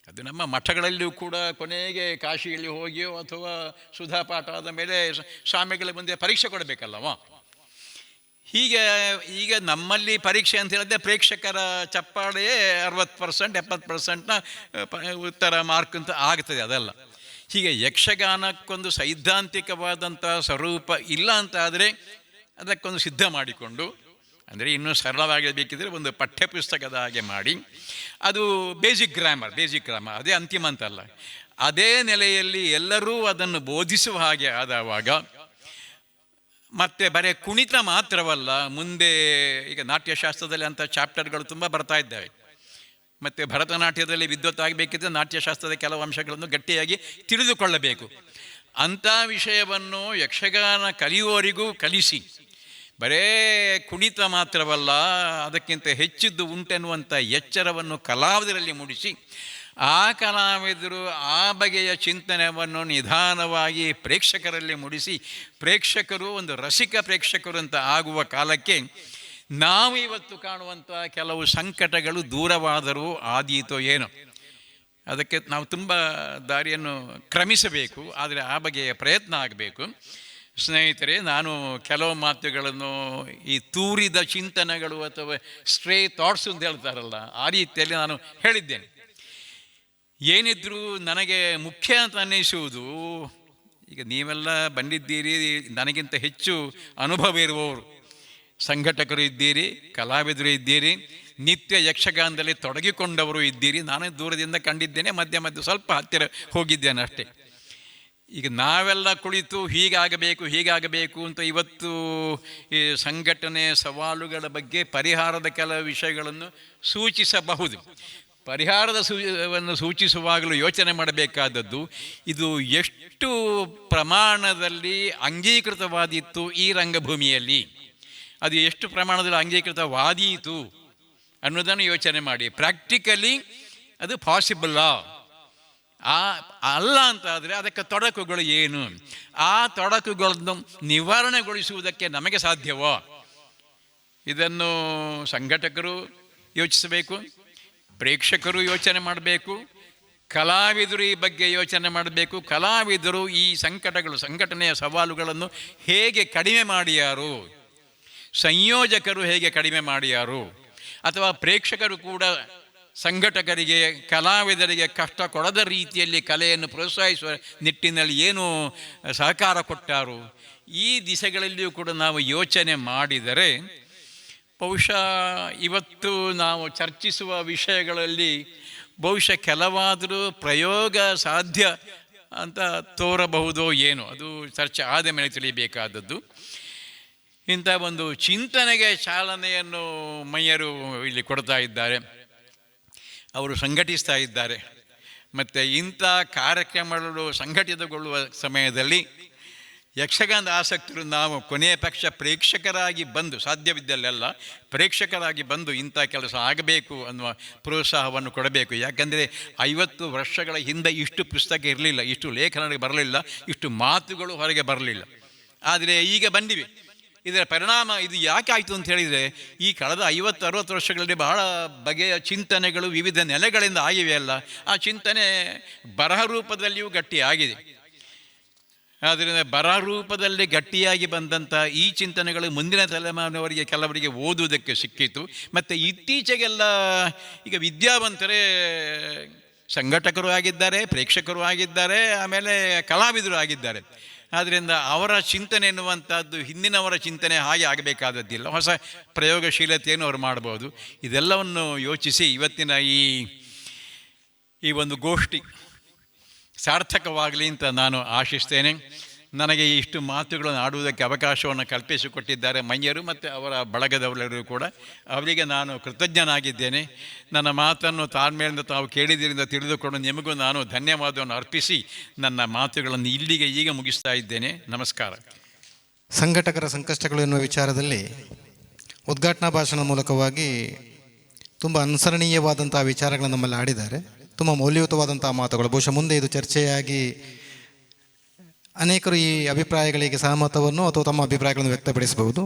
[SPEAKER 4] ಅದು ನಮ್ಮ ಮಠಗಳಲ್ಲಿಯೂ ಕೂಡ ಕೊನೆಗೆ ಕಾಶಿಯಲ್ಲಿ ಹೋಗಿಯೋ ಅಥವಾ ಸುಧಾಪಾಠ ಆದ ಮೇಲೆ ಸ್ವಾಮಿಗಳ ಮುಂದೆ ಪರೀಕ್ಷೆ ಕೊಡಬೇಕಲ್ಲವ. ಹೀಗೆ ಈಗ ನಮ್ಮಲ್ಲಿ ಪರೀಕ್ಷೆ ಅಂತ ಹೇಳಿದ್ರೆ ಪ್ರೇಕ್ಷಕರ ಚಪ್ಪಾಳೆಯೇ 60%, 70%ನ ಉತ್ತರ ಮಾರ್ಕ್ ಅಂತ ಆಗ್ತದೆ. ಅದಲ್ಲ. ಹೀಗೆ ಯಕ್ಷಗಾನಕ್ಕೊಂದು ಸೈದ್ಧಾಂತಿಕವಾದಂಥ ಸ್ವರೂಪ ಇಲ್ಲ ಅಂತಾದರೆ ಅದಕ್ಕೊಂದು ಸಿದ್ಧ ಮಾಡಿಕೊಂಡು, ಅಂದರೆ ಇನ್ನೂ ಸರಳವಾಗಿರಬೇಕಿದ್ರೆ ಒಂದು ಪಠ್ಯಪುಸ್ತಕದ ಹಾಗೆ ಮಾಡಿ, ಅದು ಬೇಸಿಕ್ ಗ್ರಾಮರ್ ಅದೇ ಅಂತಿಮ ಅಂತಲ್ಲ, ಅದೇ ನೆಲೆಯಲ್ಲಿ ಎಲ್ಲರೂ ಅದನ್ನು ಬೋಧಿಸುವ ಹಾಗೆ ಆದವಾಗ, ಮತ್ತು ಬರೀ ಕುಣಿತ ಮಾತ್ರವಲ್ಲ, ಮುಂದೆ ಈಗ ನಾಟ್ಯಶಾಸ್ತ್ರದಲ್ಲಿ ಅಂಥ ಚಾಪ್ಟರ್ಗಳು ತುಂಬ ಬರ್ತಾ ಇದ್ದಾವೆ. ಮತ್ತು ಭರತನಾಟ್ಯದಲ್ಲಿ ವಿದ್ವತ್ ಆಗಬೇಕಿದ್ರೆ ನಾಟ್ಯಶಾಸ್ತ್ರದ ಕೆಲವು ಅಂಶಗಳನ್ನು ಗಟ್ಟಿಯಾಗಿ ತಿಳಿದುಕೊಳ್ಳಬೇಕು. ಅಂಥ ವಿಷಯವನ್ನು ಯಕ್ಷಗಾನ ಕಲಿಯುವವರಿಗೂ ಕಲಿಸಿ, ಬರೇ ಕುಣಿತ ಮಾತ್ರವಲ್ಲ ಅದಕ್ಕಿಂತ ಹೆಚ್ಚಿದ್ದು ಉಂಟೆನ್ನುವಂಥ ಎಚ್ಚರವನ್ನು ಕಲಾವಿದರಲ್ಲಿ ಮೂಡಿಸಿ, ಆ ಕಲಾವಿದರು ಆ ಬಗೆಯ ಚಿಂತನೆಯನ್ನು ನಿಧಾನವಾಗಿ ಪ್ರೇಕ್ಷಕರಲ್ಲಿ ಮೂಡಿಸಿ, ಪ್ರೇಕ್ಷಕರು ಒಂದು ರಸಿಕ ಪ್ರೇಕ್ಷಕರು ಅಂತ ಆಗುವ ಕಾಲಕ್ಕೆ ನಾವು ಇವತ್ತು ಕಾಣುವಂಥ ಕೆಲವು ಸಂಕಟಗಳು ದೂರವಾದರೂ ಆದೀತೋ ಏನೋ. ಅದಕ್ಕೆ ನಾವು ತುಂಬ ದಾರಿಯನ್ನು ಕ್ರಮಿಸಬೇಕು, ಆದರೆ ಆ ಬಗೆಯ ಪ್ರಯತ್ನ ಆಗಬೇಕು. ಸ್ನೇಹಿತರೆ, ನಾನು ಕೆಲವು ಮಾತುಗಳನ್ನು ಈ ತೂರಿದ ಚಿಂತನೆಗಳು ಅಥವಾ ಸ್ಟ್ರೇ ಥಾಟ್ಸ್ ಅಂತ ಹೇಳ್ತಾರಲ್ಲ, ಆ ರೀತಿಯಲ್ಲಿ ನಾನು ಹೇಳಿದ್ದೇನೆ. ಏನಿದ್ರೂ ನನಗೆ ಮುಖ್ಯ ಅಂತ ಅನ್ನಿಸುವುದು, ಈಗ ನೀವೆಲ್ಲ ಬಂದಿದ್ದೀರಿ, ನನಗಿಂತ ಹೆಚ್ಚು ಅನುಭವ ಇರುವವರು, ಸಂಘಟಕರು ಇದ್ದೀರಿ, ಕಲಾವಿದರು ಇದ್ದೀರಿ, ನಿತ್ಯ ಯಕ್ಷಗಾನದಲ್ಲಿ ತೊಡಗಿಕೊಂಡವರು ಇದ್ದೀರಿ. ನಾನು ದೂರದಿಂದ ಕಂಡಿದ್ದೇನೆ, ಮಧ್ಯೆ ಮಧ್ಯೆ ಸ್ವಲ್ಪ ಹತ್ತಿರ ಹೋಗಿದ್ದೇನೆ ಅಷ್ಟೇ. ಈಗ ನಾವೆಲ್ಲ ಕುಳಿತು ಹೀಗಾಗಬೇಕು ಅಂತ ಇವತ್ತು ಈ ಸಂಘಟನೆ ಸವಾಲುಗಳ ಬಗ್ಗೆ ಪರಿಹಾರದ ಕೆಲವು ವಿಷಯಗಳನ್ನು ಸೂಚಿಸಬಹುದು. ಪರಿಹಾರದ ಸೂಚಿಸುವಾಗಲೂ ಯೋಚನೆ ಮಾಡಬೇಕಾದದ್ದು, ಇದು ಎಷ್ಟು ಪ್ರಮಾಣದಲ್ಲಿ ಅಂಗೀಕೃತವಾದೀತು ಈ ರಂಗಭೂಮಿಯಲ್ಲಿ, ಅದು ಎಷ್ಟು ಪ್ರಮಾಣದಲ್ಲಿ ಅಂಗೀಕೃತವಾದೀತು ಅನ್ನೋದನ್ನು ಯೋಚನೆ ಮಾಡಿ. ಪ್ರಾಕ್ಟಿಕಲಿ ಅದು ಪಾಸಿಬಲ್ಲಾ ಅಲ್ಲ ಅಂತಾದರೆ ಅದಕ್ಕೆ ತೊಡಕುಗಳು ಏನು, ಆ ತೊಡಕುಗಳನ್ನು ನಿವಾರಣೆಗೊಳಿಸುವುದಕ್ಕೆ ನಮಗೆ ಸಾಧ್ಯವೋ, ಇದನ್ನು ಸಂಘಟಕರು ಯೋಚಿಸಬೇಕು, ಪ್ರೇಕ್ಷಕರು ಯೋಚನೆ ಮಾಡಬೇಕು, ಕಲಾವಿದರು ಈ ಬಗ್ಗೆ ಯೋಚನೆ ಮಾಡಬೇಕು. ಕಲಾವಿದರು ಈ ಸಂಘಟನೆಯ ಸವಾಲುಗಳನ್ನು ಹೇಗೆ ಕಡಿಮೆ ಮಾಡಿಯಾರು, ಸಂಯೋಜಕರು ಹೇಗೆ ಕಡಿಮೆ ಮಾಡಿಯಾರು, ಅಥವಾ ಪ್ರೇಕ್ಷಕರು ಕೂಡ ಸಂಘಟಕರಿಗೆ ಕಲಾವಿದರಿಗೆ ಕಷ್ಟ ಕೊಡದ ರೀತಿಯಲ್ಲಿ ಕಲೆಯನ್ನು ಪ್ರೋತ್ಸಾಹಿಸುವ ನಿಟ್ಟಿನಲ್ಲಿ ಏನು ಸಹಕಾರ ಕೊಟ್ಟಾರು, ಈ ದಿಸೆಗಳಲ್ಲಿಯೂ ಕೂಡ ನಾವು ಯೋಚನೆ ಮಾಡಿದರೆ ಬಹುಶಃ ಇವತ್ತು ನಾವು ಚರ್ಚಿಸುವ ವಿಷಯಗಳಲ್ಲಿ ಬಹುಶಃ ಕೆಲವಾದರೂ ಪ್ರಯೋಗ ಸಾಧ್ಯ ಅಂತ ತೋರಬಹುದೋ ಏನೋ, ಅದು ಚರ್ಚೆ ಆದ ಮೇಲೆ ತಿಳಿಯಬೇಕಾದದ್ದು. ಇಂಥ ಒಂದು ಚಿಂತನೆಗೆ ಚಾಲನೆಯನ್ನು ಮಯ್ಯರು ಇಲ್ಲಿ ಕೊಡ್ತಾ ಇದ್ದಾರೆ, ಅವರು ಸಂಘಟಿಸ್ತಾ ಇದ್ದಾರೆ. ಮತ್ತು ಇಂಥ ಕಾರ್ಯಕ್ರಮಗಳು ಸಂಘಟಿತಗೊಳ್ಳುವ ಸಮಯದಲ್ಲಿ ಯಕ್ಷಗಾನದ ಆಸಕ್ತರು ನಾವು ಕೊನೆಯ ಪಕ್ಷ ಪ್ರೇಕ್ಷಕರಾಗಿ ಬಂದು, ಸಾಧ್ಯವಿದ್ದಲ್ಲೆಲ್ಲ ಪ್ರೇಕ್ಷಕರಾಗಿ ಬಂದು ಇಂಥ ಕೆಲಸ ಆಗಬೇಕು ಅನ್ನುವ ಪ್ರೋತ್ಸಾಹವನ್ನು ಕೊಡಬೇಕು. ಯಾಕಂದರೆ 50 ವರ್ಷಗಳ ಹಿಂದೆ ಇಷ್ಟು ಪುಸ್ತಕ ಇರಲಿಲ್ಲ, ಇಷ್ಟು ಲೇಖನಗಳಿಗೆ ಬರಲಿಲ್ಲ, ಇಷ್ಟು ಮಾತುಗಳು ಹೊರಗೆ ಬರಲಿಲ್ಲ. ಆದರೆ ಈಗ ಬಂದಿವೆ. ಇದರ ಪರಿಣಾಮ ಇದು ಯಾಕೆ ಆಯಿತು ಅಂತ ಹೇಳಿದರೆ, ಈ ಕಳೆದ 50-60 ವರ್ಷಗಳಲ್ಲಿ ಬಹಳ ಬಗೆಯ ಚಿಂತನೆಗಳು ವಿವಿಧ ನೆಲೆಗಳಿಂದ ಆಗಿವೆಯಲ್ಲ, ಆ ಚಿಂತನೆ ಬರಹ ರೂಪದಲ್ಲಿಯೂ ಗಟ್ಟಿಯಾಗಿದೆ. ಆದ್ದರಿಂದ ಬರಹ ರೂಪದಲ್ಲಿ ಗಟ್ಟಿಯಾಗಿ ಬಂದಂಥ ಈ ಚಿಂತನೆಗಳು ಮುಂದಿನ ತಲೆಮಾರಿನವರಿಗೆ ಕೆಲವರಿಗೆ ಓದುವುದಕ್ಕೆ ಸಿಕ್ಕಿತು. ಮತ್ತು ಇತ್ತೀಚೆಗೆಲ್ಲ ಈಗ ವಿದ್ಯಾವಂತರೇ ಸಂಘಟಕರು ಆಗಿದ್ದಾರೆ, ಪ್ರೇಕ್ಷಕರು ಆಗಿದ್ದಾರೆ, ಆಮೇಲೆ ಕಲಾವಿದರು ಆಗಿದ್ದಾರೆ. ಆದ್ದರಿಂದ ಅವರ ಚಿಂತನೆ ಎನ್ನುವಂಥದ್ದು ಹಿಂದಿನವರ ಚಿಂತನೆ ಹಾಗೆ ಆಗಬೇಕಾದದ್ದಿಲ್ಲ, ಹೊಸ ಪ್ರಯೋಗಶೀಲತೆಯನ್ನು ಅವರು ಮಾಡ್ಬೋದು. ಇದೆಲ್ಲವನ್ನು ಯೋಚಿಸಿ ಇವತ್ತಿನ ಈ ಒಂದು ಗೋಷ್ಠಿ ಸಾರ್ಥಕವಾಗಲಿ ಅಂತ ನಾನು ಆಶಿಸ್ತೇನೆ. ನನಗೆ ಇಷ್ಟು ಮಾತುಗಳನ್ನು ಆಡುವುದಕ್ಕೆ ಅವಕಾಶವನ್ನು ಕಲ್ಪಿಸಿಕೊಟ್ಟಿದ್ದಾರೆ ಮಯ್ಯರು ಮತ್ತು ಅವರ ಬಳಗದವರೆಲ್ಲರೂ ಕೂಡ, ಅವರಿಗೆ ನಾನು ಕೃತಜ್ಞನಾಗಿದ್ದೇನೆ. ನನ್ನ ಮಾತನ್ನು ತಾಳ್ಮೆಯಿಂದ ತಾವು ಕೇಳಿದ್ದರಿಂದ ತಿಳಿದುಕೊಂಡು ನಿಮಗೂ ನಾನು ಧನ್ಯವಾದವನ್ನು ಅರ್ಪಿಸಿ ನನ್ನ ಮಾತುಗಳನ್ನು ಇಲ್ಲಿಗೆ ಈಗ ಮುಗಿಸ್ತಾ ಇದ್ದೇನೆ. ನಮಸ್ಕಾರ.
[SPEAKER 1] ಸಂಘಟಕರ ಸಂಕಷ್ಟಗಳು ಎನ್ನುವ ವಿಚಾರದಲ್ಲಿ ಉದ್ಘಾಟನಾ ಭಾಷಣದ ಮೂಲಕವಾಗಿ ತುಂಬ ಅನುಸರಣೀಯವಾದಂಥ ವಿಚಾರಗಳನ್ನು ನಮ್ಮಲ್ಲಿ ಆಡಿದ್ದಾರೆ. ತುಂಬ ಮೌಲ್ಯಯುತವಾದಂಥ ಮಾತುಗಳು. ಬಹುಶಃ ಮುಂದೆ ಇದು ಚರ್ಚೆಯಾಗಿ ಅನೇಕರು ಈ ಅಭಿಪ್ರಾಯಗಳಿಗೆ ಸಹಮತವನ್ನು ಅಥವಾ ತಮ್ಮ ಅಭಿಪ್ರಾಯಗಳನ್ನು ವ್ಯಕ್ತಪಡಿಸಬಹುದು.